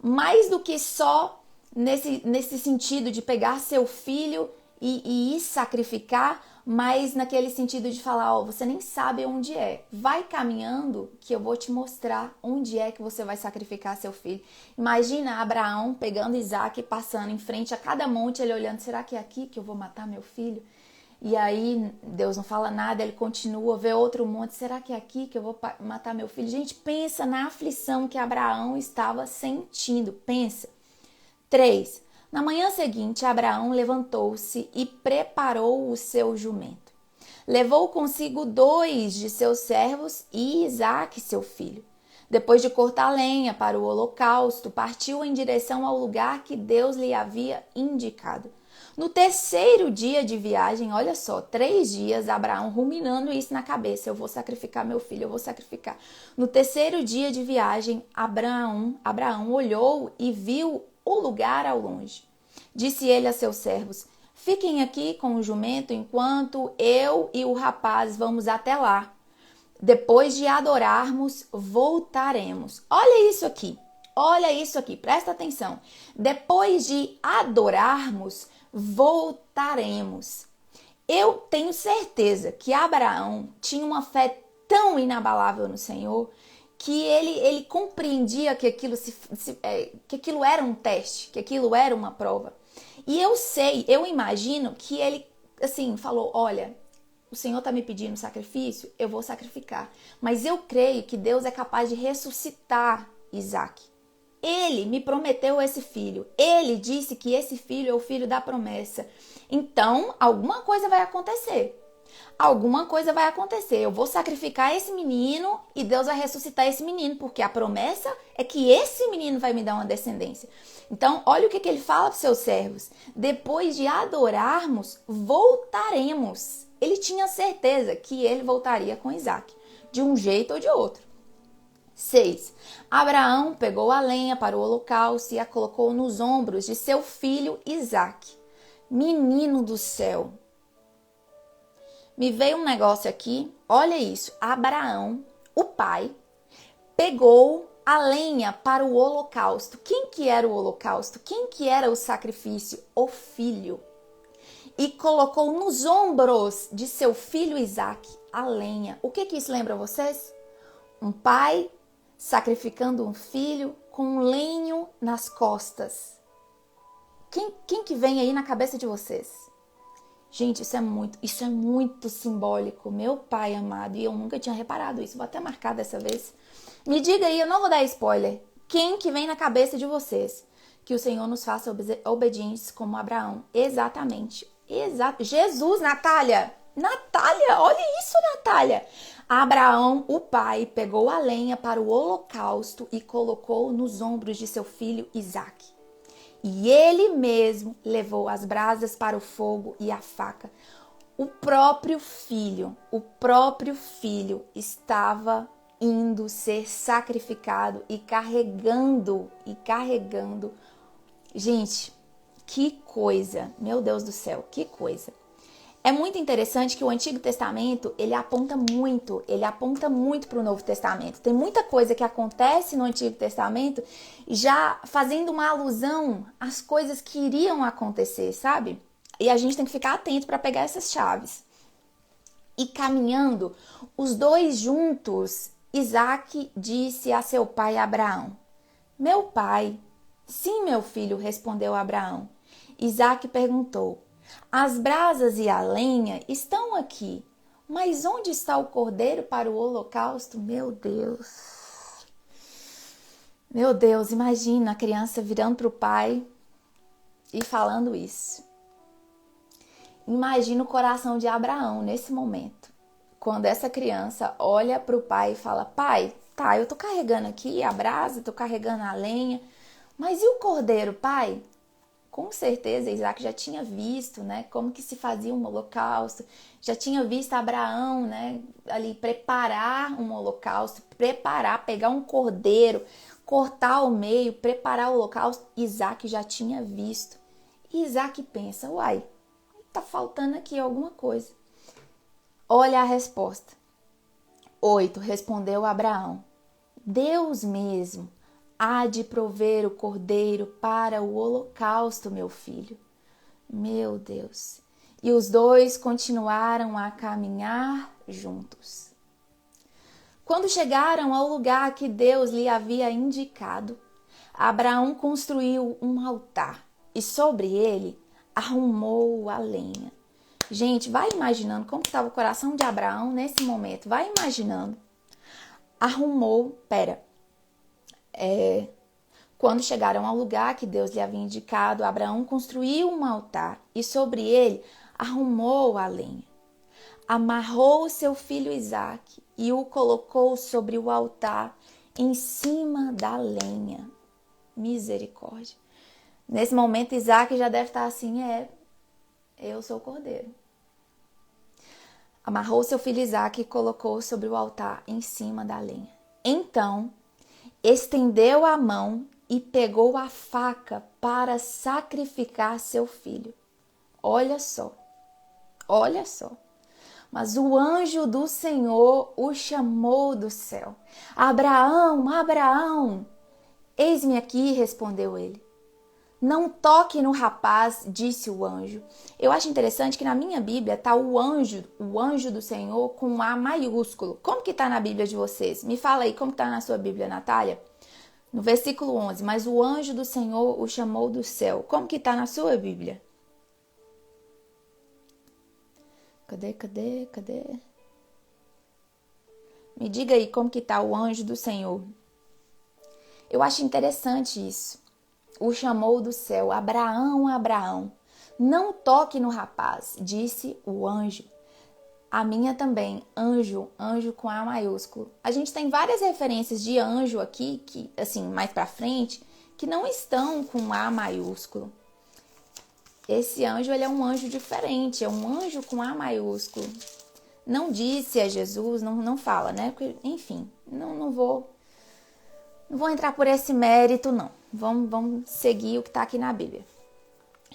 mais do que só nesse sentido de pegar seu filho e ir sacrificar, mas naquele sentido de falar: você nem sabe onde é, vai caminhando que eu vou te mostrar onde é que você vai sacrificar seu filho. Imagina Abraão pegando Isaac e passando em frente a cada monte, ele olhando: será que é aqui que eu vou matar meu filho? E aí Deus não fala nada, ele continua, vê outro monte: será que é aqui que eu vou matar meu filho? Gente, pensa na aflição que Abraão estava sentindo, pensa. 3. Na manhã seguinte, Abraão levantou-se e preparou o seu jumento. Levou consigo 2 de seus servos e Isaque, seu filho. Depois de cortar lenha para o holocausto, partiu em direção ao lugar que Deus lhe havia indicado. No terceiro dia de viagem, olha só, 3 dias, Abraão ruminando isso na cabeça, eu vou sacrificar meu filho, eu vou sacrificar. No terceiro dia de viagem, Abraão olhou e viu o lugar ao longe. Disse ele a seus servos: fiquem aqui com o jumento enquanto eu e o rapaz vamos até lá. Depois de adorarmos, voltaremos. Olha isso aqui, presta atenção. Depois de adorarmos, voltaremos. Eu tenho certeza que Abraão tinha uma fé tão inabalável no Senhor que ele compreendia que que aquilo era um teste, que aquilo era uma prova. E eu imagino que ele assim falou: olha, o Senhor está me pedindo sacrifício, eu vou sacrificar. Mas eu creio que Deus é capaz de ressuscitar Isaac. Ele me prometeu esse filho. Ele disse que esse filho é o filho da promessa. Então, alguma coisa vai acontecer. Alguma coisa vai acontecer. Eu vou sacrificar esse menino e Deus vai ressuscitar esse menino, porque a promessa é que esse menino vai me dar uma descendência. Então, olha o que ele fala para os seus servos. Depois de adorarmos, voltaremos. Ele tinha certeza que ele voltaria com Isaac, de um jeito ou de outro. 6. Abraão pegou a lenha para o holocausto e a colocou nos ombros de seu filho Isaac. Menino do céu! Me veio um negócio aqui, olha isso. Abraão, o pai, pegou a lenha para o holocausto. Quem que era o holocausto? Quem que era o sacrifício? O filho. E colocou nos ombros de seu filho Isaac a lenha. O que isso lembra vocês? Um pai sacrificando um filho com um lenho nas costas. Quem que vem aí na cabeça de vocês? Gente, isso é muito simbólico. Meu pai amado, e eu nunca tinha reparado isso. Vou até marcar dessa vez. Me diga aí, eu não vou dar spoiler. Quem que vem na cabeça de vocês? Que o Senhor nos faça obedientes como Abraão. Exatamente. Exato. Jesus, Natália. Natália, olha isso, Natália. Abraão, o pai, pegou a lenha para o holocausto e colocou nos ombros de seu filho Isaac. E ele mesmo levou as brasas para o fogo e a faca. O próprio filho estava indo ser sacrificado e carregando. Gente, que coisa, meu Deus do céu, que coisa. É muito interessante que o Antigo Testamento, ele aponta muito para o Novo Testamento. Tem muita coisa que acontece no Antigo Testamento já fazendo uma alusão às coisas que iriam acontecer, sabe? E a gente tem que ficar atento para pegar essas chaves. E caminhando, os dois juntos, Isaac disse a seu pai Abraão: meu pai. Sim, meu filho, respondeu Abraão. Isaac perguntou: as brasas e a lenha estão aqui, mas onde está o cordeiro para o holocausto? Meu Deus, imagina a criança virando para o pai e falando isso. Imagina o coração de Abraão nesse momento, quando essa criança olha para o pai e fala: pai, tá, eu tô carregando aqui a brasa, tô carregando a lenha, mas e o cordeiro, pai? Com certeza Isaac já tinha visto, né, como que se fazia um holocausto, já tinha visto Abraão, né, ali preparar um holocausto, pegar um cordeiro, cortar ao meio, preparar o holocausto. Isaac já tinha visto. E Isaac pensa: uai, tá faltando aqui alguma coisa. Olha a resposta. 8. Respondeu Abraão: Deus mesmo há de prover o cordeiro para o holocausto, meu filho. Meu Deus. E os dois continuaram a caminhar juntos. Quando chegaram ao lugar que Deus lhe havia indicado, Abraão construiu um altar e sobre ele arrumou a lenha. Gente, vai imaginando como estava o coração de Abraão nesse momento. Vai imaginando. Quando chegaram ao lugar que Deus lhe havia indicado, Abraão construiu um altar e sobre ele arrumou a lenha. Amarrou seu filho Isaac e o colocou sobre o altar em cima da lenha. Misericórdia. Nesse momento, Isaac já deve estar assim: Eu sou o cordeiro. Amarrou seu filho Isaque e colocou sobre o altar em cima da lenha. Então, estendeu a mão e pegou a faca para sacrificar seu filho. Olha só, olha só. Mas o anjo do Senhor o chamou do céu. Abraão, Abraão. Eis-me aqui, respondeu ele. Não toque no rapaz, disse o anjo. Eu acho interessante que na minha Bíblia está o anjo do Senhor com A maiúsculo. Como que está na Bíblia de vocês? Me fala aí, como está na sua Bíblia, Natália? No versículo 11, mas o anjo do Senhor o chamou do céu. Como que está na sua Bíblia? Cadê? Me diga aí como que está o anjo do Senhor. Eu acho interessante isso. O chamou do céu. Abraão, Abraão. Não toque no rapaz, disse o anjo. A minha também, anjo com A maiúsculo. A gente tem várias referências de anjo aqui, que assim, mais pra frente, que não estão com A maiúsculo. Esse anjo, ele é um anjo diferente, é um anjo com A maiúsculo. Não disse a Jesus, não fala, né? Porque, enfim, não vou entrar por esse mérito, não. Vamos seguir o que está aqui na Bíblia.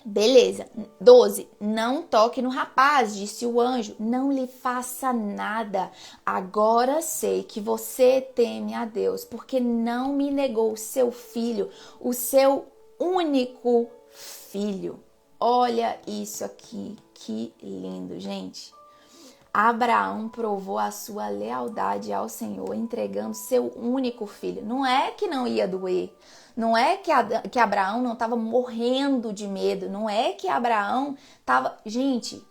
Beleza. 12. Não toque no rapaz, disse o anjo. Não lhe faça nada. Agora sei que você teme a Deus, porque não me negou o seu filho, o seu único filho. Olha isso aqui. Que lindo, gente. Abraão provou a sua lealdade ao Senhor, entregando seu único filho. Não é que não ia doer, não é que Abraão não estava morrendo de medo, não é que Abraão estava... Gente,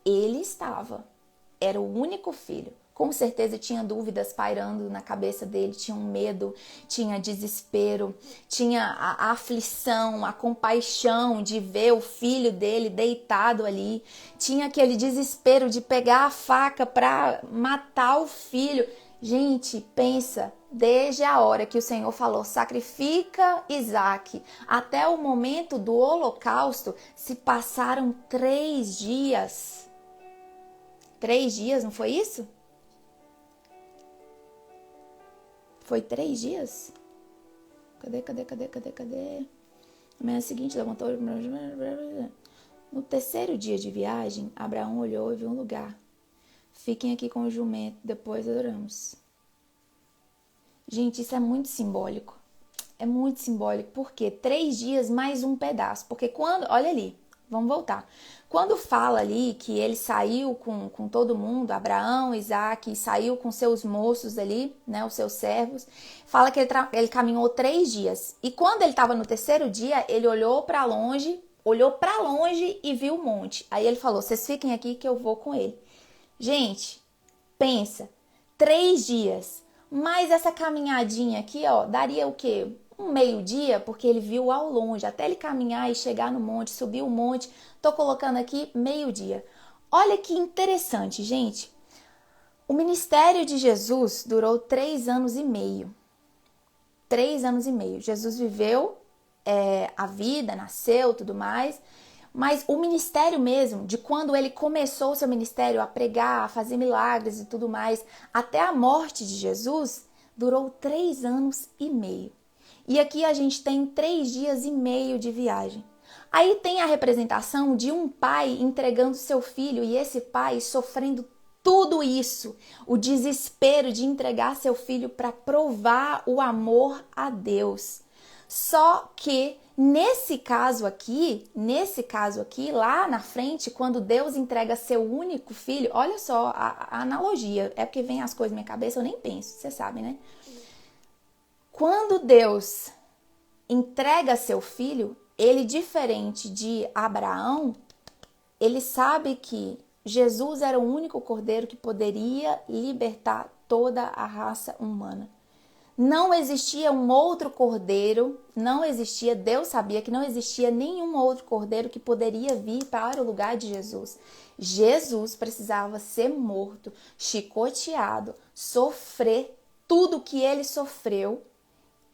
ele estava, era o único filho. Com certeza tinha dúvidas pairando na cabeça dele, tinha um medo, tinha desespero, tinha a aflição, a compaixão de ver o filho dele deitado ali, tinha aquele desespero de pegar a faca para matar o filho. Gente, pensa, desde a hora que o Senhor falou, sacrifica Isaque, até o momento do holocausto, se passaram 3 dias. 3 dias, não foi isso? Foi 3 dias? Cadê? Na manhã seguinte, levantou... No terceiro dia de viagem, Abraão olhou e viu um lugar. Fiquem aqui com o jumento, depois adoramos. Gente, isso é muito simbólico. É muito simbólico. Por quê? 3 dias mais um pedaço. Porque quando... Olha ali, vamos voltar. Quando fala ali que ele saiu com todo mundo, Abraão, Isaque, saiu com seus moços ali, né, os seus servos, fala que ele caminhou 3 dias. E quando ele estava no terceiro dia, ele olhou para longe e viu o monte. Aí ele falou, vocês fiquem aqui que eu vou com ele. Gente, pensa, 3 dias, mais essa caminhadinha aqui, ó, daria o quê? Um meio-dia, porque ele viu ao longe, até ele caminhar e chegar no monte, subir o monte, tô colocando aqui meio-dia. Olha que interessante, gente. O ministério de Jesus durou 3 anos e meio. 3 anos e meio. Jesus viveu a vida, nasceu, tudo mais, mas o ministério mesmo, de quando ele começou o seu ministério a pregar, a fazer milagres e tudo mais, até a morte de Jesus, durou 3 anos e meio. E aqui a gente tem 3 dias e meio de viagem. Aí tem a representação de um pai entregando seu filho e esse pai sofrendo tudo isso, o desespero de entregar seu filho para provar o amor a Deus. Só que nesse caso aqui, lá na frente, quando Deus entrega seu único filho, olha só a analogia, é porque vem as coisas na minha cabeça, eu nem penso, você sabe, né? Quando Deus entrega seu filho, ele, diferente de Abraão, ele sabe que Jesus era o único cordeiro que poderia libertar toda a raça humana. Não existia um outro cordeiro, Deus sabia que não existia nenhum outro cordeiro que poderia vir para o lugar de Jesus. Jesus precisava ser morto, chicoteado, sofrer tudo que ele sofreu.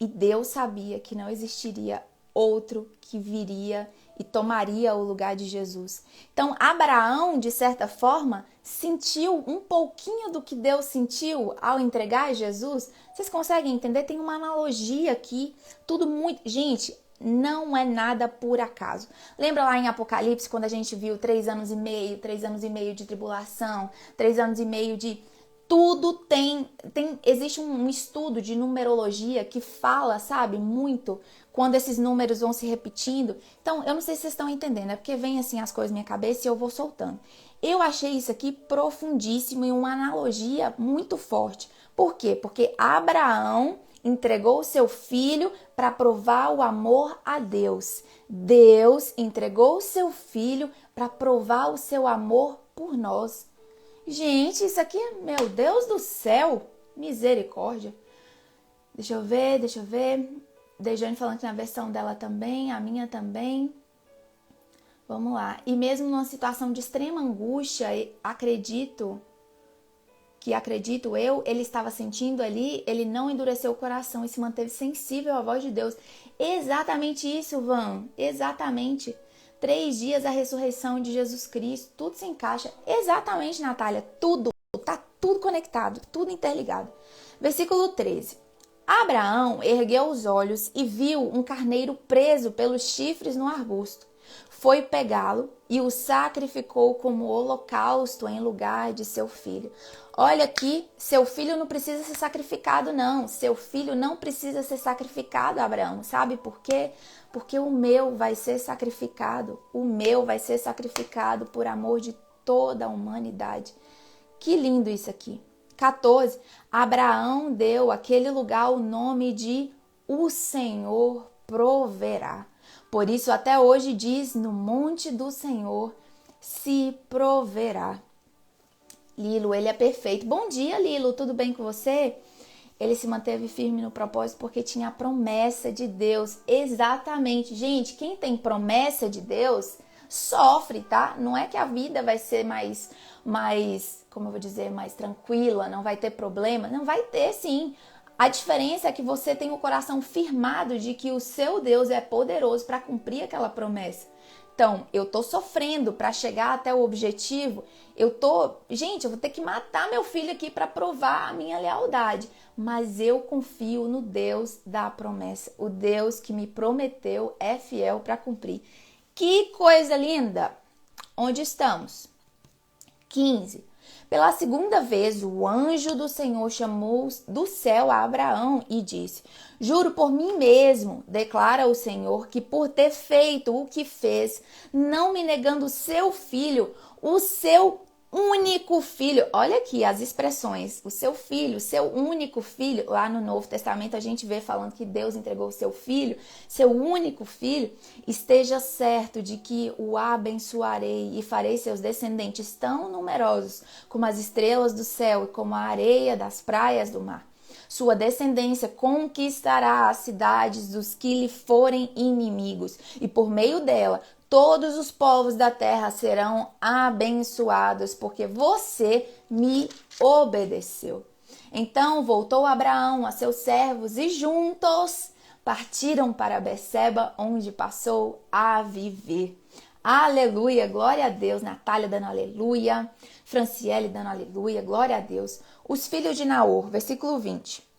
E Deus sabia que não existiria outro que viria e tomaria o lugar de Jesus. Então, Abraão, de certa forma, sentiu um pouquinho do que Deus sentiu ao entregar Jesus. Vocês conseguem entender? Tem uma analogia aqui, tudo muito... Gente, não é nada por acaso. Lembra lá em Apocalipse, quando a gente viu 3 anos e meio de tribulação, 3 anos e meio de... Tudo existe um estudo de numerologia que fala, sabe, muito quando esses números vão se repetindo. Então, eu não sei se vocês estão entendendo, é porque vem assim as coisas na minha cabeça e eu vou soltando. Eu achei isso aqui profundíssimo e uma analogia muito forte. Por quê? Porque Abraão entregou o seu filho para provar o amor a Deus. Deus entregou o seu filho para provar o seu amor por nós. Gente, isso aqui, meu Deus do céu, misericórdia. Deixa eu ver. Dejane falando que na versão dela também, a minha também. Vamos lá. E mesmo numa situação de extrema angústia, acredito eu, ele estava sentindo ali, ele não endureceu o coração e se manteve sensível à voz de Deus. Exatamente isso, Van. Exatamente. 3 dias a ressurreição de Jesus Cristo, tudo se encaixa. Exatamente, Natália, tudo, tá tudo conectado, tudo interligado. Versículo 13. Abraão ergueu os olhos e viu um carneiro preso pelos chifres no arbusto. Foi pegá-lo e o sacrificou como holocausto em lugar de seu filho. Olha aqui, seu filho não precisa ser sacrificado, não. Seu filho não precisa ser sacrificado, Abraão. Sabe por quê? Porque o meu vai ser sacrificado. O meu vai ser sacrificado por amor de toda a humanidade. Que lindo isso aqui. 14. Abraão deu àquele lugar o nome de O Senhor proverá. Por isso até hoje diz, no monte do Senhor se proverá. Lilo, ele é perfeito. Bom dia, Lilo, tudo bem com você? Ele se manteve firme no propósito porque tinha a promessa de Deus. Exatamente. Gente, quem tem promessa de Deus sofre, tá? Não é que a vida vai ser mais, como eu vou dizer, mais tranquila, não vai ter problema. Não vai ter, sim. A diferença é que você tem o coração firmado de que o seu Deus é poderoso para cumprir aquela promessa. Então, eu tô sofrendo para chegar até o objetivo. Gente, eu vou ter que matar meu filho aqui para provar a minha lealdade. Mas eu confio no Deus da promessa. O Deus que me prometeu é fiel para cumprir. Que coisa linda! Onde estamos? 15. Pela segunda vez, o anjo do Senhor chamou do céu a Abraão e disse: Juro por mim mesmo, declara o Senhor, que por ter feito o que fez, não me negando seu filho, o seu único filho. Olha aqui as expressões. O seu filho, seu único filho. Lá no Novo Testamento a gente vê falando que Deus entregou o seu filho, seu único filho. Esteja certo de que o abençoarei e farei seus descendentes tão numerosos como as estrelas do céu e como a areia das praias do mar. Sua descendência conquistará as cidades dos que lhe forem inimigos, e por meio dela todos os povos da terra serão abençoados, porque você me obedeceu. Então voltou Abraão a seus servos e juntos partiram para Beceba, onde passou a viver. Aleluia, glória a Deus. Natália dando aleluia, Franciele dando aleluia, glória a Deus. Os filhos de Naor, versículo 20.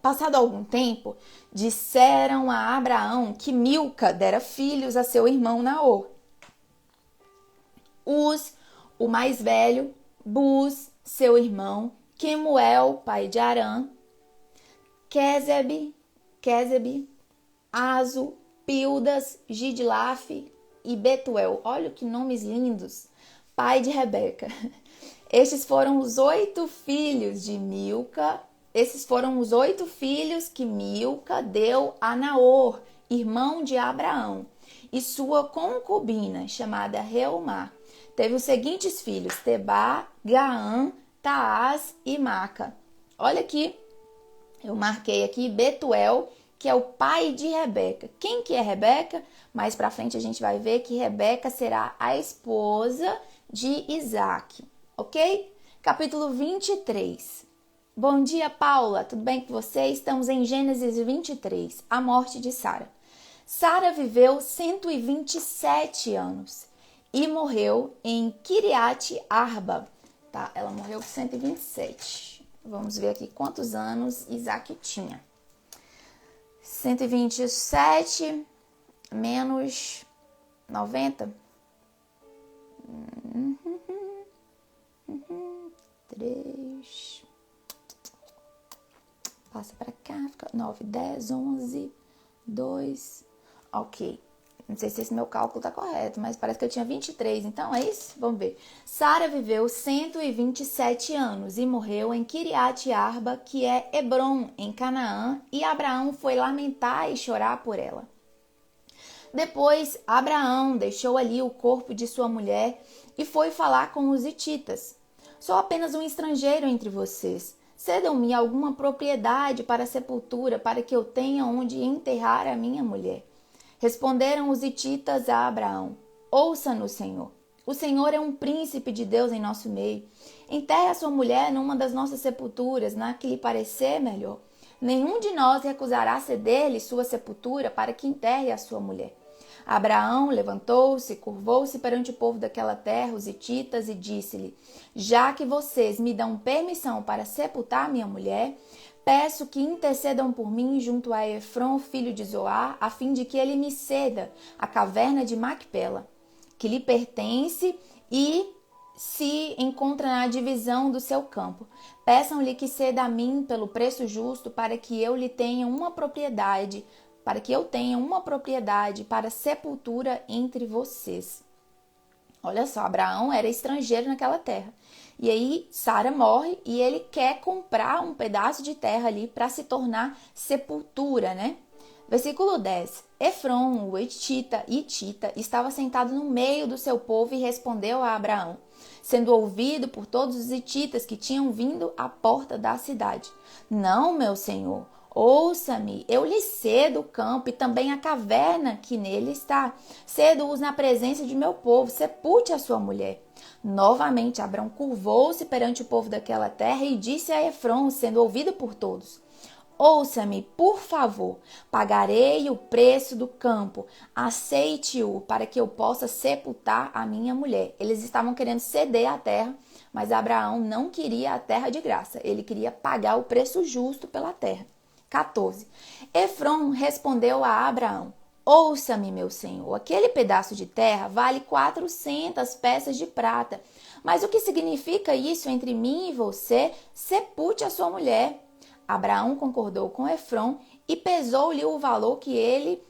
Passado algum tempo, disseram a Abraão que Milca dera filhos a seu irmão Naor. Uz, o mais velho, Buz, seu irmão, Quemuel, pai de Arã, Quezebe, Azo, Pildas, Gidlaf e Betuel. Olha que nomes lindos, pai de Rebeca. Estes foram os 8 filhos de Milca. Esses foram os 8 filhos que Milca deu a Naor, irmão de Abraão, e sua concubina, chamada Reumá. Teve os seguintes filhos: Tebá, Gaã, Taás e Maca. Olha aqui, eu marquei aqui Betuel, que é o pai de Rebeca. Quem que é Rebeca? Mais pra frente a gente vai ver que Rebeca será a esposa de Isaac, ok? Capítulo 23. Bom dia, Paula. Tudo bem com você? Estamos em Gênesis 23, a morte de Sara. Sara viveu 127 anos e morreu em Kiriat Arba. Tá? Ela morreu com 127. Vamos ver aqui quantos anos Isaac tinha. 127 menos 90. 3. Passa para cá, fica 9, 10, 11, 2. Ok. Não sei se esse meu cálculo tá correto, mas parece que eu tinha 23. Então, é isso? Vamos ver. Sara viveu 127 anos e morreu em Kiriat Arba, que é Hebron, em Canaã, e Abraão foi lamentar e chorar por ela. Depois, Abraão deixou ali o corpo de sua mulher e foi falar com os hititas. Sou apenas um estrangeiro entre vocês. Cedam-me alguma propriedade para a sepultura, para que eu tenha onde enterrar a minha mulher. Responderam os hititas a Abraão: ouça-nos, Senhor. O Senhor é um príncipe de Deus em nosso meio. Enterre a sua mulher numa das nossas sepulturas, na que lhe parecer melhor. Nenhum de nós recusará ceder-lhe sua sepultura para que enterre a sua mulher. Abraão levantou-se, curvou-se perante o povo daquela terra, os hititas, e disse-lhe: já que vocês me dão permissão para sepultar minha mulher, peço que intercedam por mim junto a Efron, filho de Zoar, a fim de que ele me ceda a caverna de Macpela, que lhe pertence e se encontra na divisão do seu campo. Peçam-lhe que ceda a mim pelo preço justo, para que eu tenha uma propriedade para sepultura entre vocês. Olha só, Abraão era estrangeiro naquela terra. E aí Sara morre e ele quer comprar um pedaço de terra ali para se tornar sepultura, né? Versículo 10. Efron, o hitita, estava sentado no meio do seu povo e respondeu a Abraão, sendo ouvido por todos os hititas que tinham vindo à porta da cidade: não, meu senhor, ouça-me, eu lhe cedo o campo e também a caverna que nele está. Cedo-os na presença de meu povo, sepulte a sua mulher. Novamente, Abraão curvou-se perante o povo daquela terra e disse a Efron, sendo ouvido por todos: ouça-me, por favor, pagarei o preço do campo, aceite-o para que eu possa sepultar a minha mulher. Eles estavam querendo ceder a terra, mas Abraão não queria a terra de graça, ele queria pagar o preço justo pela terra. 14. Efron respondeu a Abraão: ouça-me, meu senhor, aquele pedaço de terra vale 400 peças de prata. Mas o que significa isso entre mim e você? Sepulte a sua mulher. Abraão concordou com Efron e pesou-lhe o valor que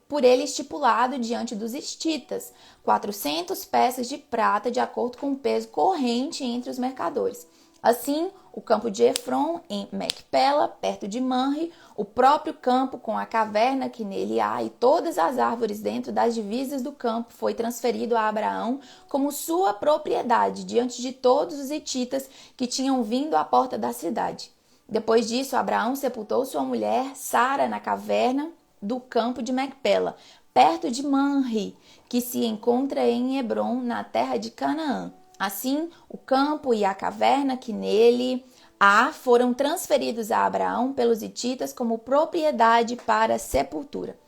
por ele estipulado diante dos hititas, 400 peças de prata, de acordo com o peso corrente entre os mercadores. Assim, o campo de Efron, em Macpela, perto de Manre, o próprio campo com a caverna que nele há e todas as árvores dentro das divisas do campo foi transferido a Abraão como sua propriedade diante de todos os hititas que tinham vindo à porta da cidade. Depois disso, Abraão sepultou sua mulher, Sara, na caverna do campo de Macpela, perto de Manre, que se encontra em Hebron, na terra de Canaã. Assim, o campo e a caverna que nele há foram transferidos a Abraão pelos hititas como propriedade para sepultura.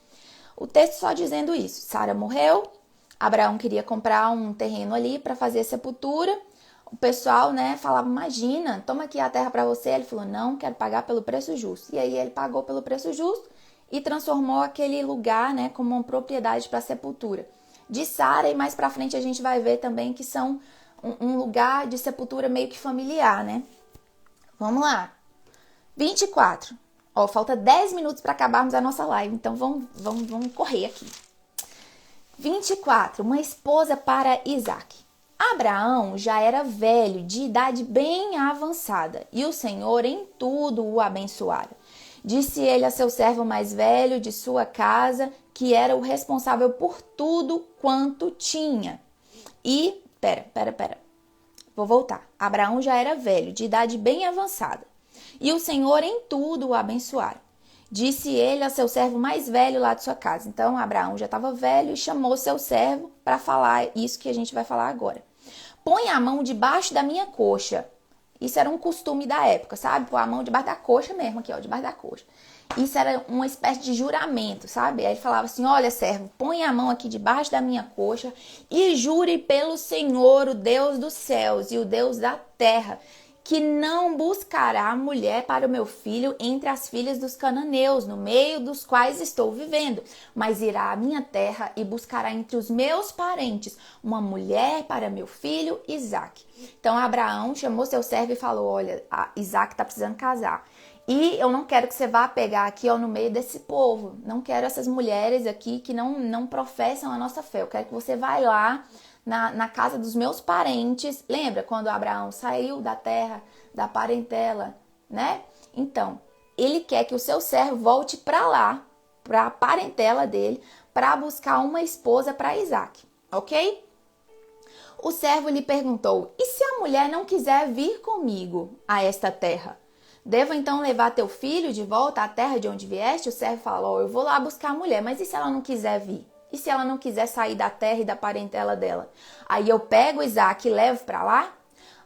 O texto só dizendo isso. Sara morreu, Abraão queria comprar um terreno ali para fazer sepultura. O pessoal, falava: imagina, toma aqui a terra para você. Ele falou: não, quero pagar pelo preço justo. E aí ele pagou pelo preço justo e transformou aquele lugar, como uma propriedade para sepultura de Sara. E mais para frente a gente vai ver também que são um lugar de sepultura meio que familiar, Vamos lá. 24. Falta 10 minutos para acabarmos a nossa live, então vamos correr aqui. 24. Uma esposa para Isaac. Abraão já era velho, de idade bem avançada, e o Senhor em tudo o abençoara. Disse ele a seu servo mais velho de sua casa, que era o responsável por tudo quanto tinha. E, pera. Vou voltar. Abraão já era velho, de idade bem avançada, e o Senhor em tudo o abençoara. Disse ele a seu servo mais velho lá de sua casa. Então, Abraão já estava velho e chamou seu servo para falar isso que a gente vai falar agora. Põe a mão debaixo da minha coxa. Isso era um costume da época, sabe? Pôr a mão debaixo da coxa mesmo, aqui, ó, debaixo da coxa. Isso era uma espécie de juramento, sabe? Aí ele falava assim, olha, servo, põe a mão aqui debaixo da minha coxa e jure pelo Senhor, o Deus dos céus e o Deus da terra, que não buscará mulher para o meu filho entre as filhas dos cananeus, no meio dos quais estou vivendo, mas irá à minha terra e buscará entre os meus parentes uma mulher para meu filho Isaque. Então Abraão chamou seu servo e falou, olha, Isaque está precisando casar. E eu não quero que você vá pegar aqui, ó, no meio desse povo. Não quero essas mulheres aqui que não professam a nossa fé. Eu quero que você vá lá na casa dos meus parentes. Lembra quando Abraão saiu da terra, da parentela, né? Então, ele quer que o seu servo volte para lá, para a parentela dele, para buscar uma esposa para Isaque, ok? O servo lhe perguntou, e se a mulher não quiser vir comigo a esta terra? Devo então levar teu filho de volta à terra de onde vieste? O servo falou, eu vou lá buscar a mulher, mas e se ela não quiser vir? E se ela não quiser sair da terra e da parentela dela? Aí eu pego Isaque e levo para lá?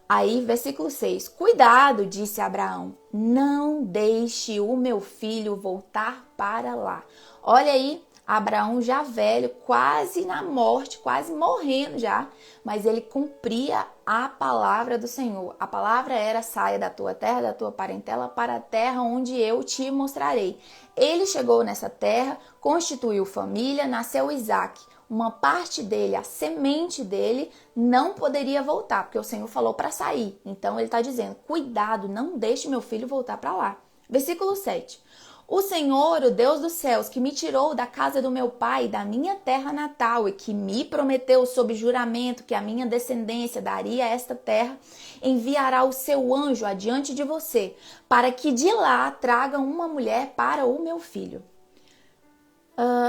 Aí, versículo 6, cuidado, disse Abraão, não deixe o meu filho voltar para lá. Olha aí, Abraão já velho, quase na morte, quase morrendo já, mas ele cumpria a palavra do Senhor. A palavra era, saia da tua terra, da tua parentela, para a terra onde eu te mostrarei. Ele chegou nessa terra, constituiu família, nasceu Isaque. Uma parte dele, a semente dele, não poderia voltar, porque o Senhor falou para sair. Então ele está dizendo, cuidado, não deixe meu filho voltar para lá. Versículo 7. O Senhor, o Deus dos céus, que me tirou da casa do meu pai, da minha terra natal, e que me prometeu sob juramento que a minha descendência daria esta terra, enviará o seu anjo adiante de você, para que de lá traga uma mulher para o meu filho.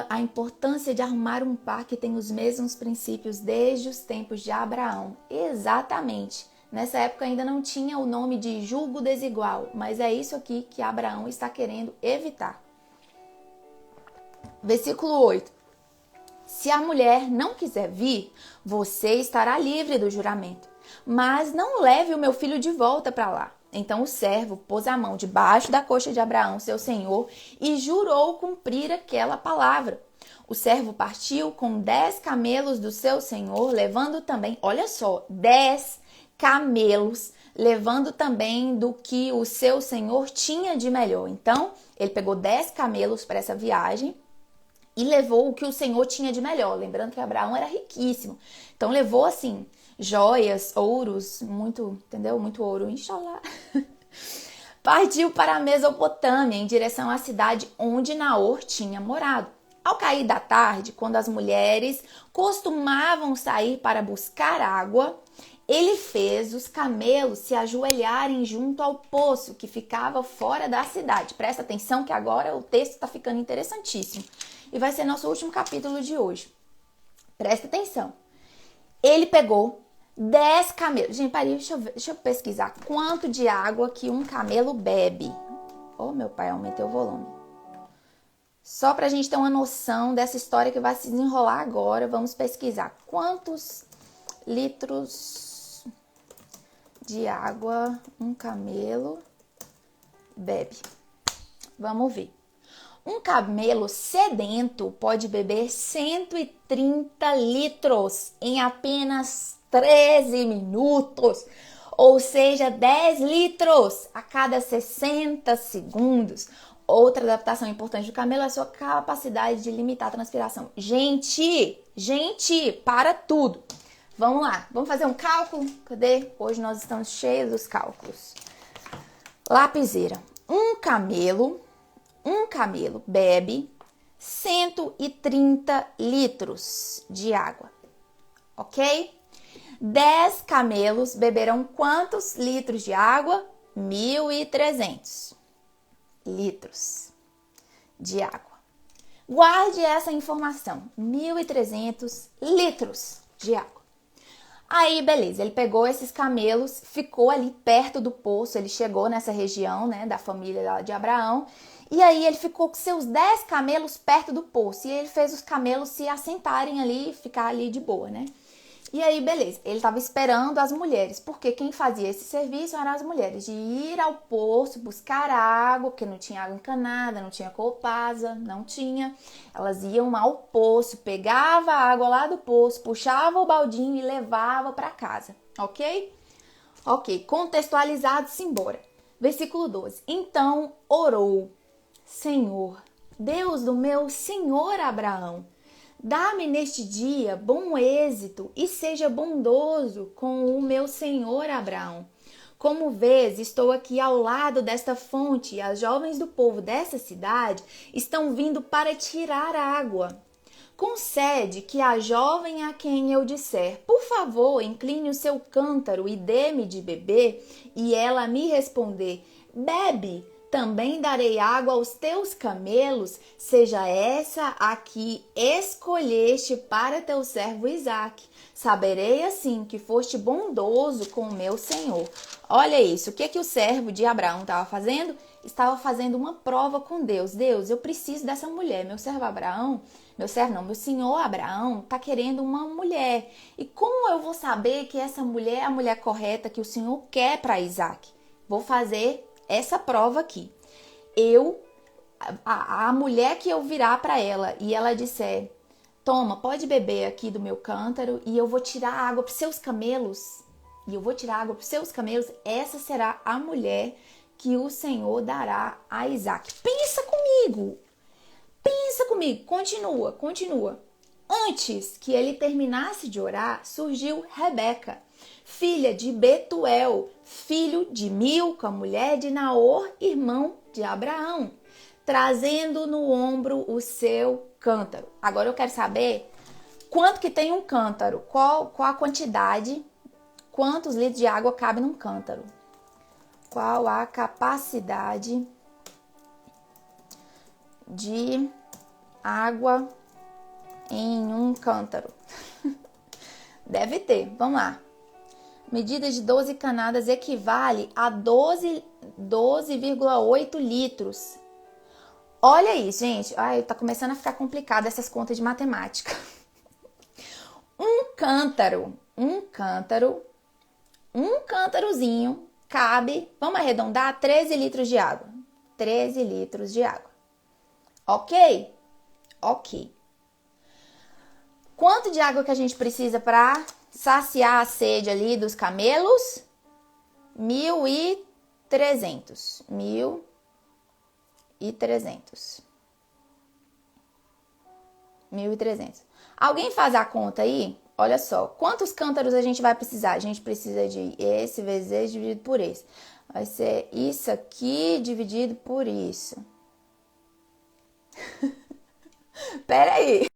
A importância de arrumar um par que tem os mesmos princípios desde os tempos de Abraão. Exatamente. Nessa época ainda não tinha o nome de julgo desigual, mas é isso aqui que Abraão está querendo evitar. Versículo 8. Se a mulher não quiser vir, você estará livre do juramento, mas não leve o meu filho de volta para lá. Então o servo pôs a mão debaixo da coxa de Abraão, seu senhor, e jurou cumprir aquela palavra. O servo partiu com 10 camelos do seu senhor, levando também, olha só, 10 camelos, levando também do que o seu senhor tinha de melhor. Então, ele pegou 10 camelos para essa viagem e levou o que o senhor tinha de melhor. Lembrando que Abraão era riquíssimo. Então, levou, assim, joias, ouros, muito, entendeu? Muito ouro, inshallah. Partiu para a Mesopotâmia, em direção à cidade onde Naor tinha morado. Ao cair da tarde, quando as mulheres costumavam sair para buscar água, ele fez os camelos se ajoelharem junto ao poço que ficava fora da cidade. Presta atenção que agora o texto está ficando interessantíssimo. E vai ser nosso último capítulo de hoje. Presta atenção. Ele pegou 10 camelos. Gente, peraí, deixa eu pesquisar quanto de água que um camelo bebe. Oh, meu pai, aumentei o volume. Só para a gente ter uma noção dessa história que vai se desenrolar agora, vamos pesquisar. Quantos litros de água um camelo bebe? Vamos ver. Um camelo sedento pode beber 130 litros em apenas 13 minutos, ou seja, 10 litros a cada 60 segundos. Outra adaptação importante do camelo é a sua capacidade de limitar a transpiração. Gente, para tudo. Vamos lá, vamos fazer um cálculo? Cadê? Hoje nós estamos cheios dos cálculos. Lapiseira. Um camelo bebe 130 litros de água, ok? 10 camelos beberão quantos litros de água? 1.300 litros de água. Guarde essa informação, 1.300 litros de água. Aí, beleza, ele pegou esses camelos, ficou ali perto do poço, ele chegou nessa região, né, da família de Abraão, e aí ele ficou com seus 10 camelos perto do poço, e ele fez os camelos se assentarem ali e ficar ali de boa, né? E aí, beleza, ele estava esperando as mulheres, porque quem fazia esse serviço eram as mulheres, de ir ao poço, buscar água, porque não tinha água encanada, não tinha copasa, não tinha. Elas iam ao poço, pegava a água lá do poço, puxava o baldinho e levava para casa, ok? Ok, contextualizado, simbora. Versículo 12. Então orou, Senhor, Deus do meu senhor Abraão, dá-me neste dia bom êxito e seja bondoso com o meu senhor Abraão. Como vês, estou aqui ao lado desta fonte e as jovens do povo desta cidade estão vindo para tirar água. Concede que a jovem a quem eu disser, por favor, incline o seu cântaro e dê-me de beber, e ela me responder, bebe, também darei água aos teus camelos, seja essa a que escolheste para teu servo Isaque. Saberei assim que foste bondoso com o meu senhor. Olha isso, o que o servo de Abraão estava fazendo? Estava fazendo uma prova com Deus. Deus, eu preciso dessa mulher. Meu servo Abraão, meu servo não, meu senhor Abraão está querendo uma mulher. E como eu vou saber que essa mulher é a mulher correta que o Senhor quer para Isaque? Vou fazer essa prova aqui. A mulher que eu virar para ela e ela disser, toma, pode beber aqui do meu cântaro e eu vou tirar água para seus camelos. E eu vou tirar água para seus camelos. Essa será a mulher que o Senhor dará a Isaque. Pensa comigo. Continua. Antes que ele terminasse de orar, surgiu Rebeca, filha de Betuel, filho de Milca, mulher de Naor, irmão de Abraão, trazendo no ombro o seu cântaro. Agora eu quero saber quanto que tem um cântaro, qual a quantidade, quantos litros de água cabe num cântaro, qual a capacidade de água em um cântaro. Deve ter, vamos lá. Medida de 12 canadas equivale a 12,8 litros. Olha isso, gente. Ai, tá começando a ficar complicado essas contas de matemática. Um cântarozinho cabe, vamos arredondar, 13 litros de água. 13 litros de água. Ok? Ok. Quanto de água que a gente precisa para saciar a sede ali dos camelos? 1.300. 1.300. Alguém faz a conta aí? Olha só, quantos cântaros a gente vai precisar? A gente precisa de esse vezes esse dividido por esse. Vai ser isso aqui dividido por isso. Pera aí.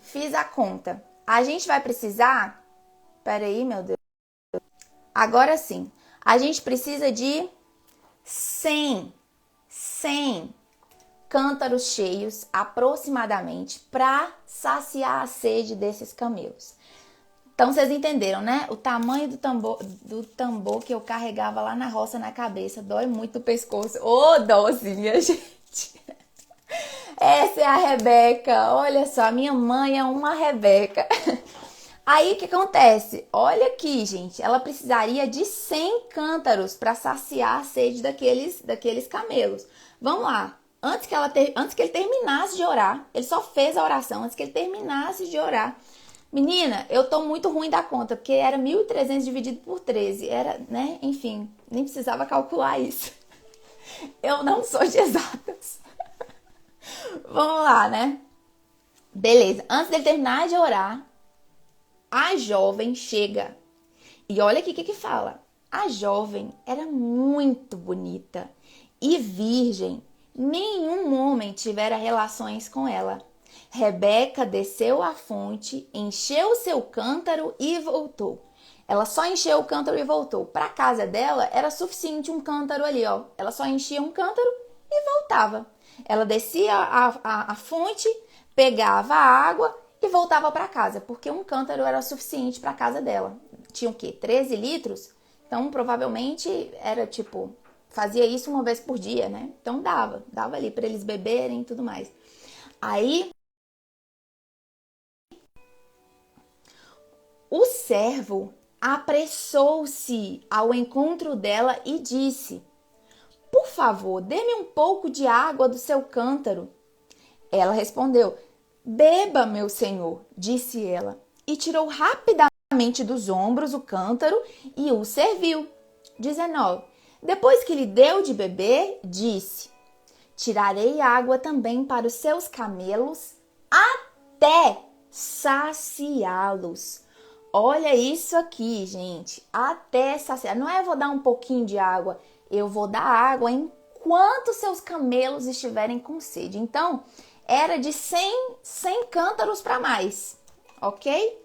Fiz a conta. A gente vai precisar... Pera aí, meu Deus. Agora sim. A gente precisa de 100 cântaros cheios, aproximadamente, para saciar a sede desses camelos. Então, vocês entenderam, né? O tamanho do tambor que eu carregava lá na roça na cabeça. Dói muito o pescoço. Ô, dozinha, gente. Essa é a Rebeca. Olha só, a minha mãe é uma Rebeca. Aí, o que acontece? Olha aqui, gente. Ela precisaria de 100 cântaros para saciar a sede daqueles camelos. Vamos lá. Antes que ele terminasse de orar, ele só fez a oração antes que ele terminasse de orar. Menina, eu tô muito ruim da conta, porque era 1.300 dividido por 13. Era, né? Enfim, nem precisava calcular isso. Eu não sou de exatas. Vamos lá, né? Beleza. Antes dele terminar de orar, a jovem chega. E olha aqui o que fala. A jovem era muito bonita e virgem. Nenhum homem tivera relações com ela. Rebeca desceu à fonte, encheu seu cântaro e voltou. Ela só encheu o cântaro e voltou. Para a casa dela era suficiente um cântaro ali, ó. Ela só enchia um cântaro e voltava. Ela descia a fonte, pegava a água e voltava para casa, porque um cântaro era suficiente para a casa dela. Tinha o quê? 13 litros? Então, provavelmente era tipo, fazia isso uma vez por dia, né? Então dava ali para eles beberem e tudo mais. Aí, O servo apressou-se ao encontro dela e disse: Por favor, dê-me um pouco de água do seu cântaro. Ela respondeu: Beba, meu senhor, disse ela, e tirou rapidamente dos ombros o cântaro e o serviu. 19. Depois que lhe deu de beber, disse: Tirarei água também para os seus camelos até saciá-los. Olha isso aqui, gente. Até saciar. Não é vou dar um pouquinho de água, eu vou dar água enquanto seus camelos estiverem com sede. Então, era de 100 cântaros para mais, ok?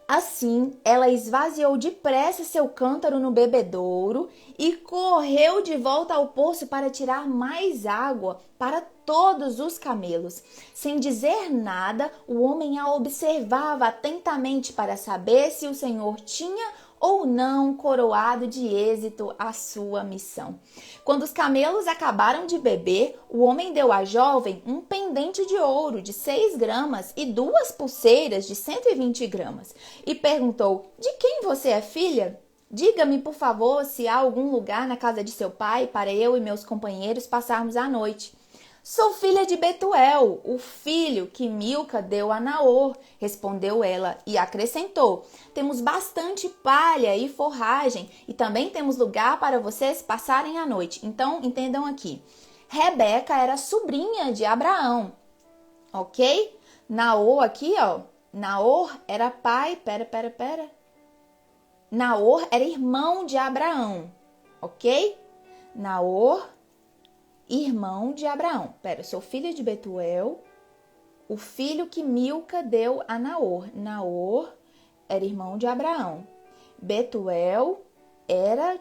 Assim, ela esvaziou depressa seu cântaro no bebedouro e correu de volta ao poço para tirar mais água para todos os camelos. Sem dizer nada, o homem a observava atentamente para saber se o Senhor tinha ou não coroado de êxito a sua missão. Quando os camelos acabaram de beber, o homem deu à jovem um pendente de ouro de 6 gramas e 2 pulseiras de 120 gramas e perguntou: De quem você é filha? Diga-me, por favor, se há algum lugar na casa de seu pai para eu e meus companheiros passarmos a noite. Sou filha de Betuel, o filho que Milca deu a Naor, respondeu ela e acrescentou: Temos bastante palha e forragem e também temos lugar para vocês passarem a noite. Então, entendam aqui. Rebeca era sobrinha de Abraão, ok? Naor aqui, ó. Naor era pai, Naor era irmão de Abraão, ok? Naor, irmão de Abraão. Eu sou filha de Betuel, o filho que Milca deu a Naor. Naor era irmão de Abraão. Betuel era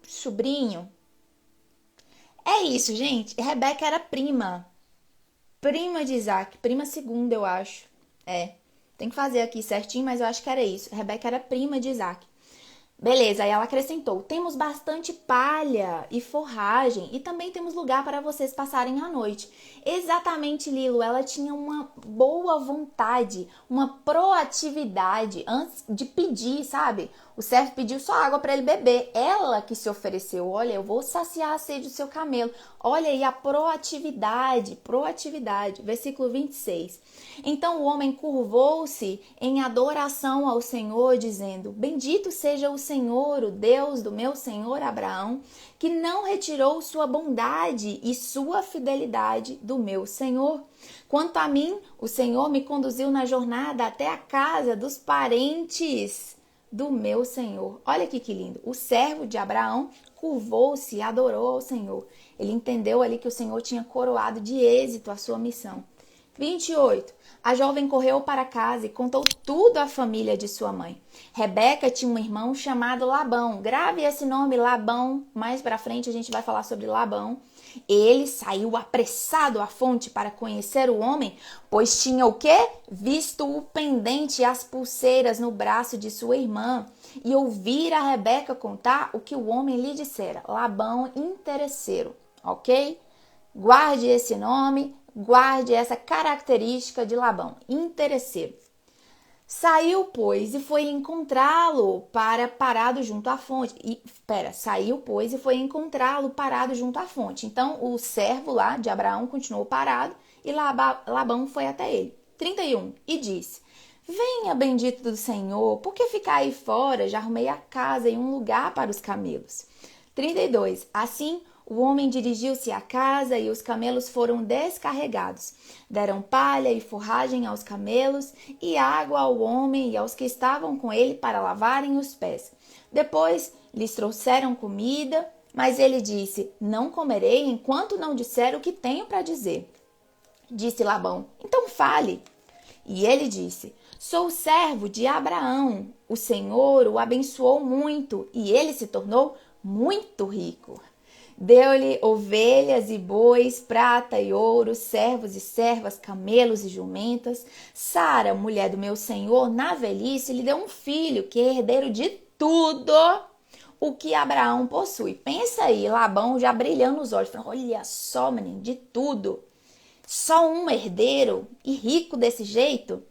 sobrinho. É isso, gente. Rebeca era prima de Isaac, prima segunda, eu acho. Tem que fazer aqui certinho, mas eu acho que era isso. Rebeca era prima de Isaac. Beleza, aí ela acrescentou: Temos bastante palha e forragem e também temos lugar para vocês passarem a noite. Exatamente, Lilo, ela tinha uma boa vontade, uma proatividade antes de pedir, sabe? O servo pediu só água para ele beber. Ela que se ofereceu: Olha, eu vou saciar a sede do seu camelo. Olha aí a proatividade. Versículo 26. Então o homem curvou-se em adoração ao Senhor, dizendo: Bendito seja o Senhor, o Deus do meu senhor Abraão, que não retirou sua bondade e sua fidelidade do meu senhor. Quanto a mim, o Senhor me conduziu na jornada até a casa dos parentes do meu senhor. Olha aqui que lindo. O servo de Abraão curvou-se e adorou ao Senhor. Ele entendeu ali que o Senhor tinha coroado de êxito a sua missão. 28. A jovem correu para casa e contou tudo à família de sua mãe. Rebeca tinha um irmão chamado Labão. Grave esse nome, Labão. Mais para frente a gente vai falar sobre Labão. Ele saiu apressado à fonte para conhecer o homem, pois tinha o quê? Visto o pendente e as pulseiras no braço de sua irmã e ouvira a Rebeca contar o que o homem lhe dissera. Labão, interesseiro, ok? Guarde esse nome. Guarde essa característica de Labão, interesseiro. Saiu, pois, e foi encontrá-lo parado junto à fonte. Saiu, pois, e foi encontrá-lo parado junto à fonte. Então, o servo lá de Abraão continuou parado e Labão foi até ele. 31. E disse: Venha, bendito do Senhor, por que ficar aí fora? Já arrumei a casa e um lugar para os camelos. 32. Assim, o homem dirigiu-se à casa e os camelos foram descarregados. Deram palha e forragem aos camelos e água ao homem e aos que estavam com ele para lavarem os pés. Depois lhes trouxeram comida, mas ele disse: Não comerei enquanto não disser o que tenho para dizer. Disse Labão: Então fale. E ele disse: Sou servo de Abraão. O Senhor o abençoou muito e ele se tornou muito rico. Deu-lhe ovelhas e bois, prata e ouro, servos e servas, camelos e jumentas. Sara, mulher do meu senhor, na velhice, lhe deu um filho, que é herdeiro de tudo o que Abraão possui. Pensa aí, Labão já brilhando os olhos, falando: olha só, menino, de tudo. Só um herdeiro e rico desse jeito?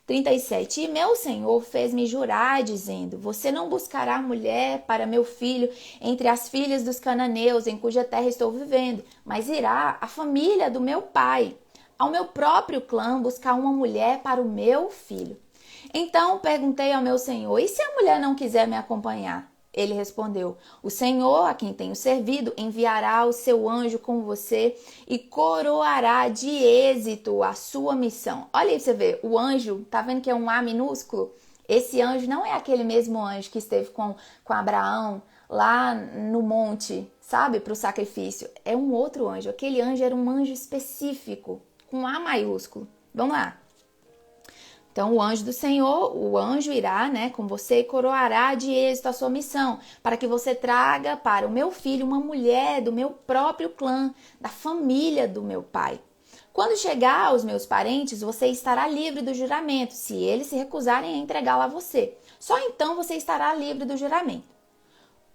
37. E meu Senhor fez-me jurar, dizendo: você não buscará mulher para meu filho entre as filhas dos cananeus, em cuja terra estou vivendo, mas irá a família do meu pai, ao meu próprio clã, buscar uma mulher para o meu filho. Então perguntei ao meu Senhor: e se a mulher não quiser me acompanhar? Ele respondeu: o Senhor, a quem tenho servido, enviará o seu anjo com você e coroará de êxito a sua missão. Olha aí pra você ver, o anjo, tá vendo que é um A minúsculo? Esse anjo não é aquele mesmo anjo que esteve com Abraão lá no monte, sabe, para o sacrifício. É um outro anjo. Aquele anjo era um anjo específico, com A maiúsculo. Vamos lá. Então, o anjo do Senhor, o anjo irá, com você e coroará de êxito a sua missão, para que você traga para o meu filho uma mulher do meu próprio clã, da família do meu pai. Quando chegar aos meus parentes, você estará livre do juramento, se eles se recusarem a entregá-la a você. Só então você estará livre do juramento.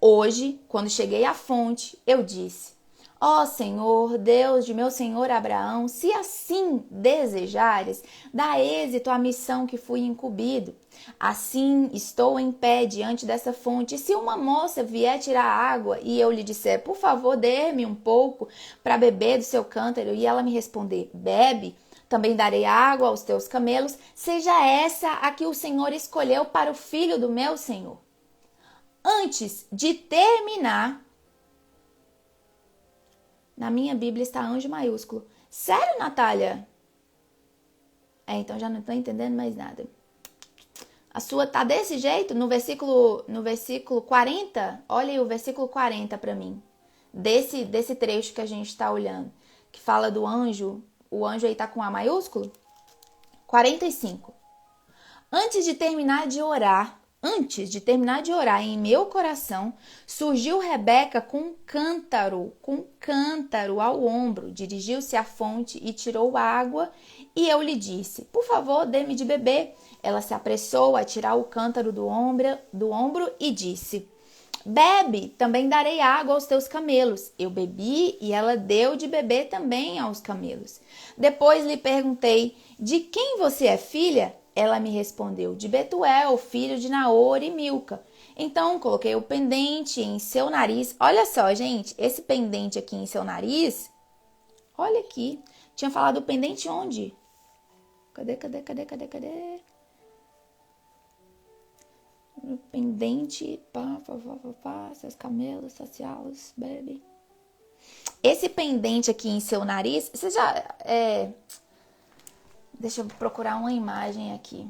Hoje, quando cheguei à fonte, eu disse: ó Senhor, Deus de meu senhor Abraão, se assim desejares, dá êxito à missão que fui incumbido. Assim estou em pé diante dessa fonte. E se uma moça vier tirar água e eu lhe disser: por favor, dê-me um pouco para beber do seu cântaro, e ela me responder: bebe, também darei água aos teus camelos, seja essa a que o Senhor escolheu para o filho do meu senhor. Antes de terminar, na minha Bíblia está anjo maiúsculo. Sério, Natália? Então já não estou entendendo mais nada. A sua tá desse jeito? No versículo 40? Olha aí o versículo 40 para mim. Desse trecho que a gente está olhando. Que fala do anjo. O anjo aí tá com A maiúsculo? 45. Antes de terminar de orar em meu coração, surgiu Rebeca com um cântaro ao ombro, dirigiu-se à fonte e tirou água, e eu lhe disse: por favor, dê-me de beber. Ela se apressou a tirar o cântaro do ombro e disse: bebe, também darei água aos teus camelos. Eu bebi e ela deu de beber também aos camelos. Depois lhe perguntei: de quem você é filha? Ela me respondeu: de Betuel, filho de Naor e Milca. Então coloquei o pendente em seu nariz. Olha só, gente, esse pendente aqui em seu nariz, olha aqui. Tinha falado o pendente onde? Cadê? O pendente, seus camelos, saciá-los, bebe. Esse pendente aqui em seu nariz, você já... Deixa eu procurar uma imagem aqui.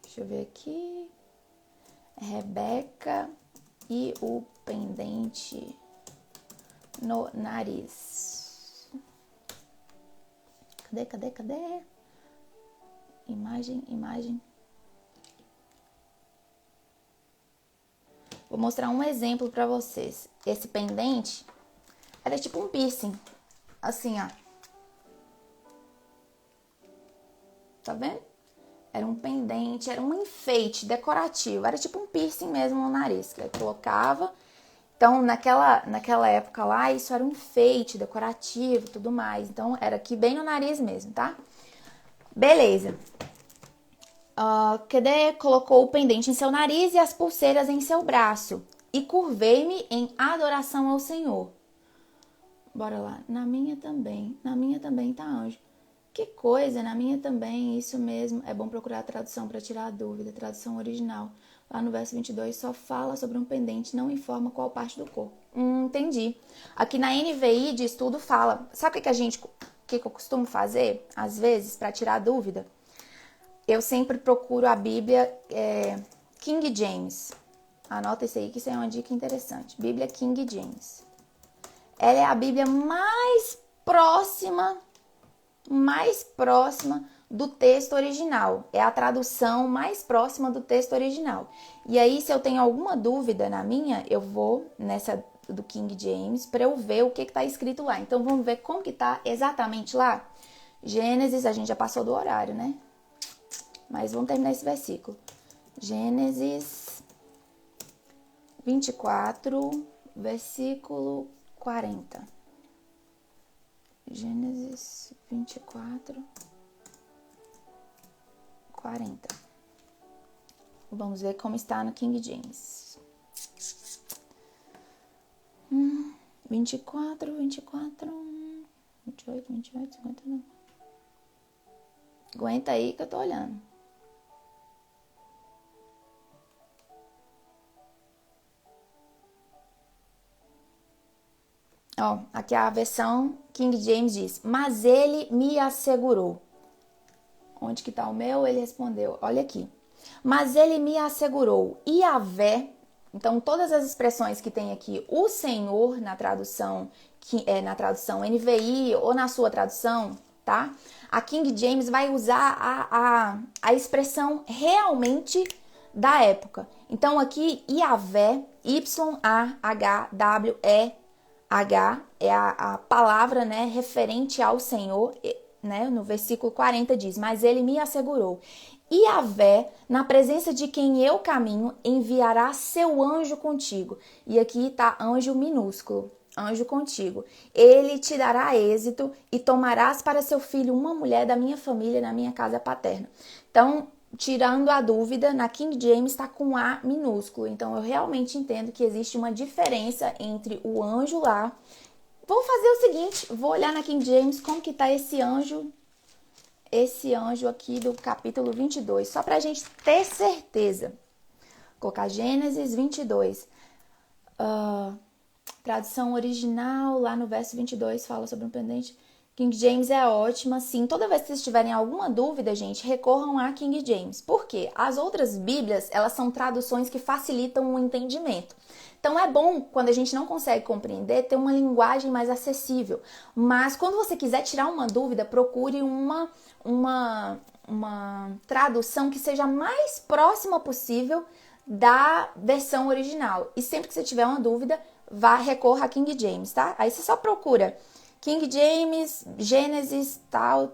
Deixa eu ver aqui. Rebeca e o pendente no nariz. Cadê? Imagem. Vou mostrar um exemplo pra vocês. Esse pendente era tipo um piercing. Assim, ó. Tá vendo? Era um pendente, era um enfeite decorativo. Era tipo um piercing mesmo no nariz, que ele colocava. Então, naquela época lá, isso era um enfeite decorativo e tudo mais. Então, era aqui bem no nariz mesmo, tá? Beleza. Colocou o pendente em seu nariz e as pulseiras em seu braço. E curvei-me em adoração ao Senhor. Bora lá. Na minha também tá anjo. Que coisa, na minha também, isso mesmo. É bom procurar a tradução para tirar a dúvida. Tradução original. Lá no verso 22 só fala sobre um pendente, não informa qual parte do corpo. Entendi. Aqui na NVI de estudo fala. Sabe o que eu costumo fazer, às vezes, para tirar a dúvida? Eu sempre procuro a Bíblia King James. Anota isso aí, que isso é uma dica interessante. Bíblia King James. Ela é a Bíblia mais próxima do texto original. É a tradução mais próxima do texto original. E aí, se eu tenho alguma dúvida na minha, eu vou nessa do King James para eu ver o que está escrito lá. Então, vamos ver como que está exatamente lá. Gênesis, a gente já passou do horário, né? Mas vamos terminar esse versículo. Gênesis 24, versículo 40. Gênesis 24, 40. Vamos ver como está no King James. 24, 28, 59. Aguenta aí que eu tô olhando. Ó, aqui a versão King James diz: mas ele me assegurou. Onde que tá o meu? Ele respondeu. Olha aqui. Mas ele me assegurou. Yahvé. Então, todas as expressões que tem aqui, o Senhor, na tradução NVI ou na sua tradução, tá? A King James vai usar a expressão realmente da época. Então, aqui, Yahvé, Y-A-H-W-E-H, é a palavra, né, referente ao Senhor, né? No versículo 40 diz: mas ele me assegurou. Yahvé, na presença de quem eu caminho, enviará seu anjo contigo. E aqui está anjo minúsculo, anjo contigo. Ele te dará êxito e tomarás para seu filho uma mulher da minha família, na minha casa paterna. Então, tirando a dúvida, na King James está com A minúsculo. Então, eu realmente entendo que existe uma diferença entre o anjo lá. Vou fazer o seguinte, vou olhar na King James como que está esse anjo aqui do capítulo 22, só para a gente ter certeza. Vou colocar Gênesis 22. Tradução original, lá no verso 22, fala sobre um pendente. King James é ótima, sim. Toda vez que vocês tiverem alguma dúvida, gente, recorram a King James. Por quê? As outras Bíblias, elas são traduções que facilitam o entendimento. Então, é bom, quando a gente não consegue compreender, ter uma linguagem mais acessível. Mas, quando você quiser tirar uma dúvida, procure uma tradução que seja mais próxima possível da versão original. E sempre que você tiver uma dúvida, recorra a King James, tá? Aí você só procura King James, Gênesis, tal,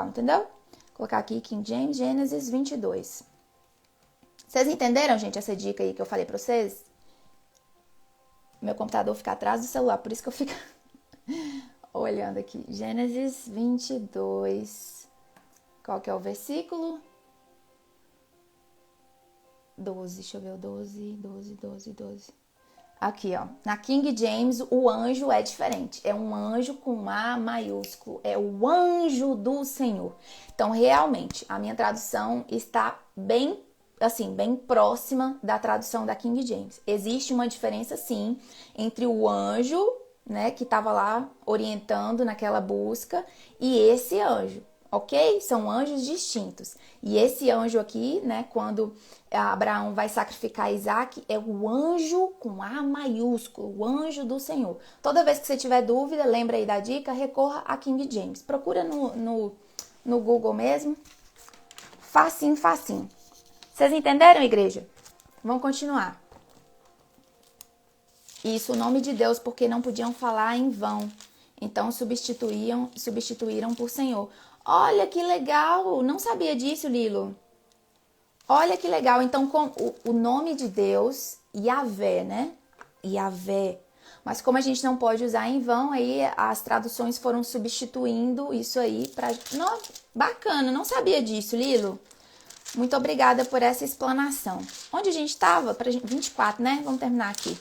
entendeu? Vou colocar aqui King James, Gênesis 22. Vocês entenderam, gente, essa dica aí que eu falei pra vocês? Meu computador fica atrás do celular, por isso que eu fico olhando aqui. Gênesis 22. Qual que é o versículo? 12, deixa eu ver o 12. Aqui, ó. Na King James, o anjo é diferente. É um anjo com A maiúsculo. É o anjo do Senhor. Então, realmente, a minha tradução está bem próxima da tradução da King James. Existe uma diferença, sim, entre o anjo, né, que estava lá orientando naquela busca, e esse anjo, ok? São anjos distintos. E esse anjo aqui, né, quando Abraão vai sacrificar Isaac, é o anjo com A maiúsculo, o anjo do Senhor. Toda vez que você tiver dúvida, lembra aí da dica, recorra a King James. Procura no Google mesmo. Facinho. Vocês entenderam, igreja? Vamos continuar. Isso, o nome de Deus, porque não podiam falar em vão. Então, substituíram por Senhor. Olha que legal! Não sabia disso, Lilo. Olha que legal. Então, o nome de Deus, Yahvé, né? Yahvé. Mas como a gente não pode usar em vão, aí as traduções foram substituindo isso aí para... Bacana, não sabia disso, Lilo. Muito obrigada por essa explanação. Onde a gente estava? 24, né? Vamos terminar aqui.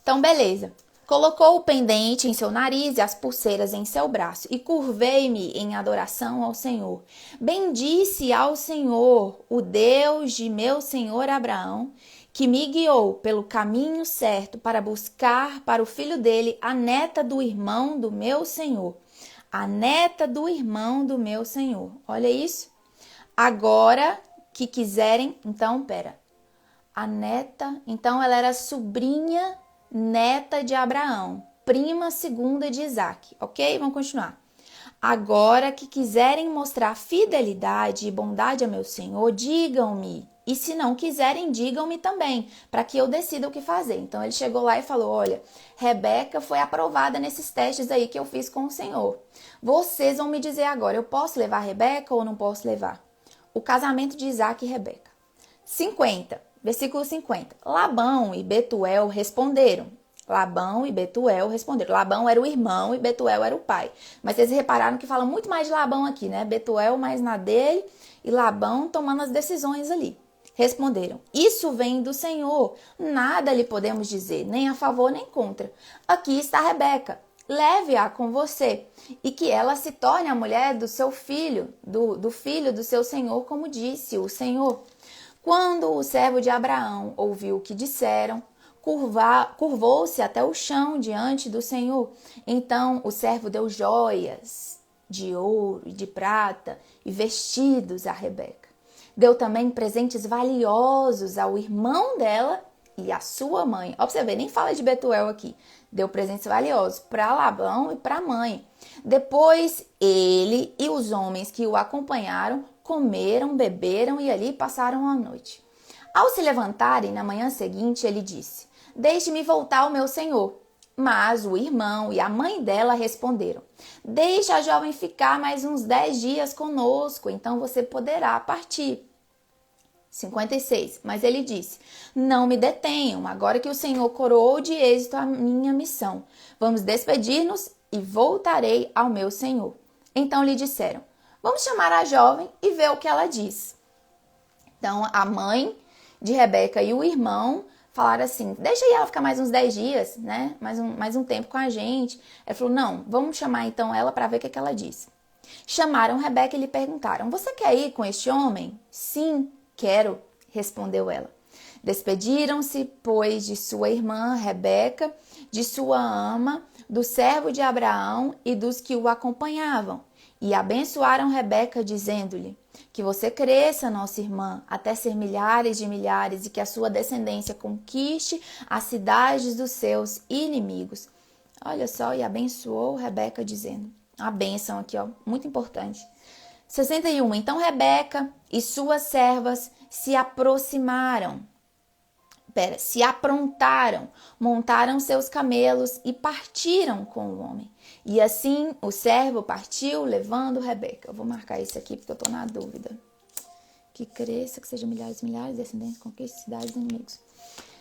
Então, beleza. Colocou o pendente em seu nariz e as pulseiras em seu braço, e curvei-me em adoração ao Senhor. Bendisse ao Senhor, o Deus de meu senhor Abraão, que me guiou pelo caminho certo para buscar para o filho dele a neta do irmão do meu senhor. A neta do irmão do meu senhor. Olha isso. Agora que quiserem... Então, a neta... Então, ela era sobrinha... neta de Abraão, prima segunda de Isaac, ok? Vamos continuar. Agora que quiserem mostrar fidelidade e bondade a meu Senhor, digam-me. E se não quiserem, digam-me também, para que eu decida o que fazer. Então, ele chegou lá e falou, olha, Rebeca foi aprovada nesses testes aí que eu fiz com o Senhor. Vocês vão me dizer agora, eu posso levar Rebeca ou não posso levar? O casamento de Isaac e Rebeca. 50. Versículo 50. Labão e Betuel responderam, Labão e Betuel responderam. Labão era o irmão e Betuel era o pai. Mas vocês repararam que fala muito mais de Labão aqui, né? Betuel mais na dele e Labão tomando as decisões ali. Responderam: isso vem do Senhor, nada lhe podemos dizer, nem a favor nem contra. Aqui está Rebeca, leve-a com você, e que ela se torne a mulher do seu filho, do filho do seu senhor, como disse o Senhor. Quando o servo de Abraão ouviu o que disseram, curvou-se até o chão diante do Senhor. Então o servo deu joias de ouro e de prata e vestidos a Rebeca. Deu também presentes valiosos ao irmão dela e à sua mãe. Ó, pra você ver, nem fala de Betuel aqui. Deu presentes valiosos para Labão e para a mãe. Depois ele e os homens que o acompanharam comeram, beberam e ali passaram a noite. Ao se levantarem na manhã seguinte, ele disse: deixe-me voltar ao meu senhor. Mas o irmão e a mãe dela responderam: deixa a jovem ficar mais uns 10 dias conosco, então você poderá partir. 56. Mas ele disse: não me detenham, agora que o Senhor coroou de êxito a minha missão. Vamos despedir-nos e voltarei ao meu senhor. Então lhe disseram: vamos chamar a jovem e ver o que ela diz. Então a mãe de Rebeca e o irmão falaram assim: deixa aí ela ficar mais uns 10 dias, né? Mais um tempo com a gente. Ele falou: não, vamos chamar então ela para ver o que ela diz. Chamaram Rebeca e lhe perguntaram: você quer ir com este homem? Sim, quero, respondeu ela. Despediram-se, pois, de sua irmã Rebeca, de sua ama, do servo de Abraão e dos que o acompanhavam. E abençoaram Rebeca, dizendo-lhe: que você cresça, nossa irmã, até ser milhares de milhares, e que a sua descendência conquiste as cidades dos seus inimigos. Olha só, e abençoou Rebeca, dizendo: a bênção aqui, ó, muito importante. 61. Então Rebeca e suas servas se aprontaram, montaram seus camelos e partiram com o homem. E assim o servo partiu, levando Rebeca. Eu vou marcar isso aqui porque eu estou na dúvida. Que cresça, que sejam milhares e milhares, descendentes, conquiste cidades e inimigos.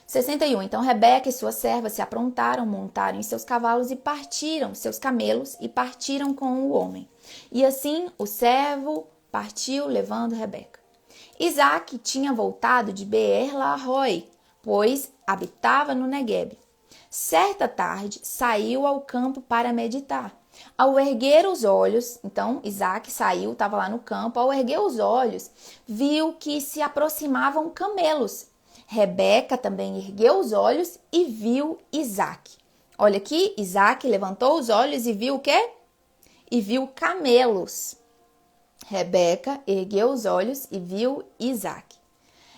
61. Então Rebeca e suas servas se aprontaram, montaram em seus cavalos e partiram, seus camelos, e partiram com o homem. E assim o servo partiu, levando Rebeca. Isaac tinha voltado de Beer-Lahai, pois habitava no Neguebe. Certa tarde, saiu ao campo para meditar. Ao erguer os olhos, então Isaac saiu, estava lá no campo, ao erguer os olhos, viu que se aproximavam camelos. Rebeca também ergueu os olhos e viu Isaac. Olha aqui, Isaac levantou os olhos e viu o quê? E viu camelos. Rebeca ergueu os olhos e viu Isaac.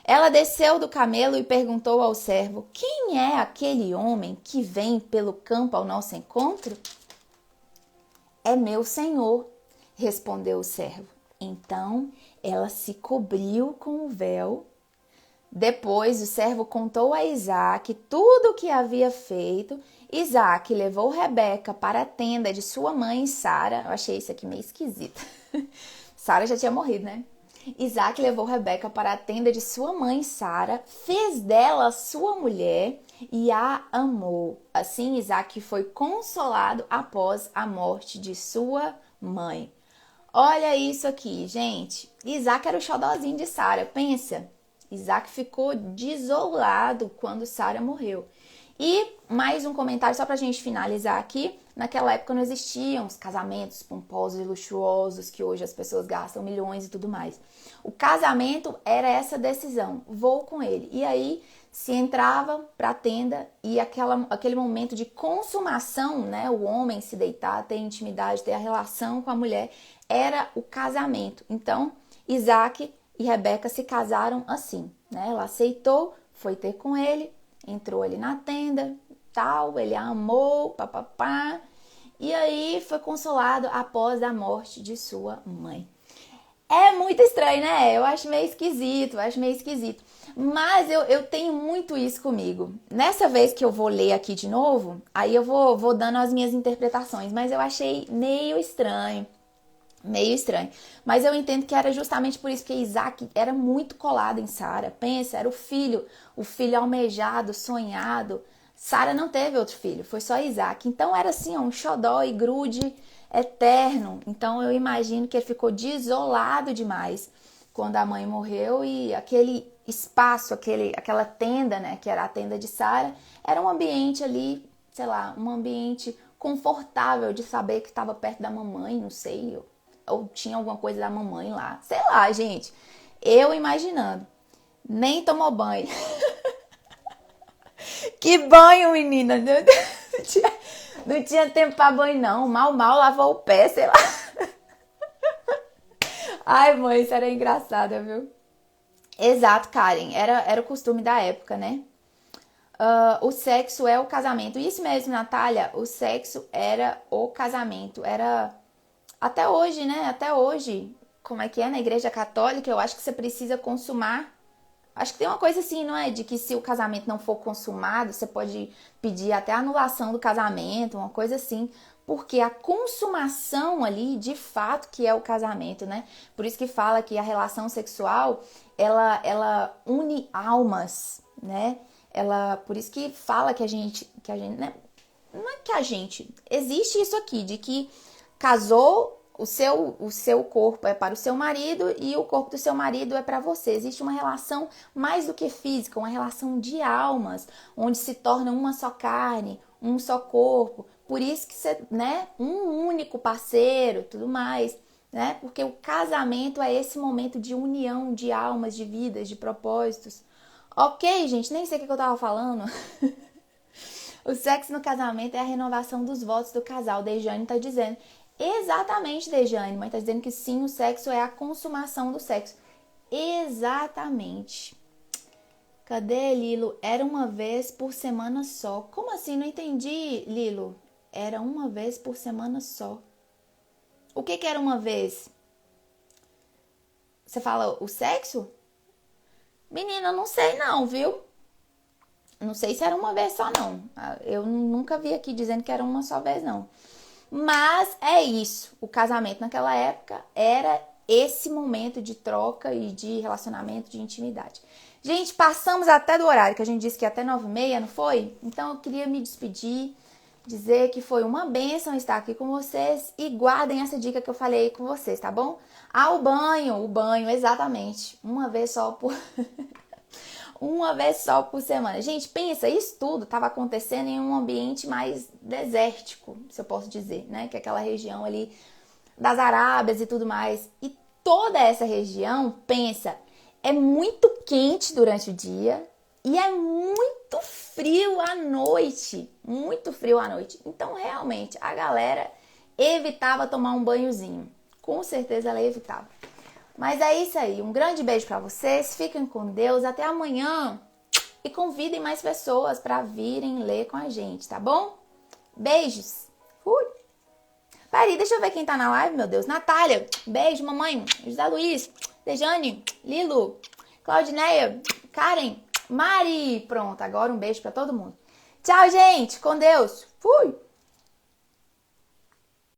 Ela desceu do camelo e perguntou ao servo: quem é aquele homem que vem pelo campo ao nosso encontro? É meu senhor, respondeu o servo. Então ela se cobriu com o véu. Depois o servo contou a Isaac tudo o que havia feito. Isaac levou Rebeca para a tenda de sua mãe Sara. Eu achei isso aqui meio esquisito. Sara já tinha morrido, né? Isaac levou Rebeca para a tenda de sua mãe Sara, fez dela sua mulher e a amou. Assim Isaac foi consolado após a morte de sua mãe. Olha isso aqui, gente. Isaac era o xodózinho de Sara, pensa. Isaac ficou desolado quando Sara morreu. E mais um comentário só pra gente finalizar aqui. Naquela época não existiam os casamentos pomposos e luxuosos que hoje as pessoas gastam milhões e tudo mais. O casamento era essa decisão, vou com ele. E aí se entrava pra tenda e aquele momento de consumação, né? O homem se deitar, ter intimidade, ter a relação com a mulher, era o casamento. Então Isaac e Rebeca se casaram assim, né? Ela aceitou, foi ter com ele, entrou ali na tenda, tal, ele a amou, papapá, e aí foi consolado após a morte de sua mãe. É muito estranho, né? Eu acho meio esquisito, Mas eu tenho muito isso comigo. Nessa vez que eu vou ler aqui de novo, aí eu vou dando as minhas interpretações, mas eu achei meio estranho. Mas eu entendo que era justamente por isso que Isaac era muito colado em Sara. Pensa, era o filho almejado, sonhado, Sara não teve outro filho, foi só Isaac. Então era assim, ó, um xodó e grude eterno. Então eu imagino que ele ficou desolado demais quando a mãe morreu e aquele espaço, aquela tenda, né, que era a tenda de Sara, era um ambiente ali, sei lá, um ambiente confortável de saber que estava perto da mamãe, não sei, ou tinha alguma coisa da mamãe lá. Sei lá, gente. Eu imaginando. Nem tomou banho. Que banho, menina! Não tinha tempo pra banho, não. Mal lavou o pé, sei lá. Ai, mãe, isso era engraçado, viu? Exato, Karen. Era o costume da época, né? O sexo é o casamento. Isso mesmo, Natália. O sexo era o casamento. Era até hoje, né? Até hoje. Como é que é na Igreja Católica? Eu acho que você precisa consumar. Acho que tem uma coisa assim, não é? De que se o casamento não for consumado, você pode pedir até a anulação do casamento, uma coisa assim. Porque a consumação ali, de fato, que é o casamento, né? Por isso que fala que a relação sexual, ela une almas, né? Por isso que fala que a gente, né? Não é que a gente, existe isso aqui, de que casou, o seu corpo é para o seu marido e o corpo do seu marido é para você. Existe uma relação mais do que física, uma relação de almas, onde se torna uma só carne, um só corpo. Por isso que você, né, um único parceiro, tudo mais, né? Porque o casamento é esse momento de união de almas, de vidas, de propósitos. Ok, gente, nem sei o que eu tava falando. O sexo no casamento é a renovação dos votos do casal. Dejane tá dizendo. Exatamente, Dejane. Mãe tá dizendo que sim, o sexo é a consumação do sexo. Exatamente. Cadê, Lilo? Era uma vez por semana só. Como assim? Não entendi, Lilo. Era uma vez por semana só. O que era uma vez? Você fala o sexo? Menina, não sei não, viu? Não sei se era uma vez só, não. Eu nunca vi aqui dizendo que era uma só vez, não. Mas é isso. O casamento naquela época era esse momento de troca e de relacionamento, de intimidade. Gente, passamos até do horário, que a gente disse que ia até 9h30, não foi? Então eu queria me despedir, dizer que foi uma bênção estar aqui com vocês e guardem essa dica que eu falei com vocês, tá bom? O banho, exatamente. Uma vez só por... uma vez só por semana. Gente, pensa, isso tudo estava acontecendo em um ambiente mais desértico, se eu posso dizer, né? Que é aquela região ali das Arábias e tudo mais. E toda essa região, pensa, é muito quente durante o dia e é muito frio à noite. Muito frio à noite. Então, realmente, a galera evitava tomar um banhozinho. Com certeza ela evitava. Mas é isso aí, um grande beijo pra vocês, fiquem com Deus, até amanhã e convidem mais pessoas pra virem ler com a gente, tá bom? Beijos, fui! Peraí, deixa eu ver quem tá na live, meu Deus. Natália, beijo, mamãe, José Luiz, Dejane, Lilo, Claudineia, Karen, Mari. Pronto, agora um beijo pra todo mundo. Tchau, gente, com Deus, fui!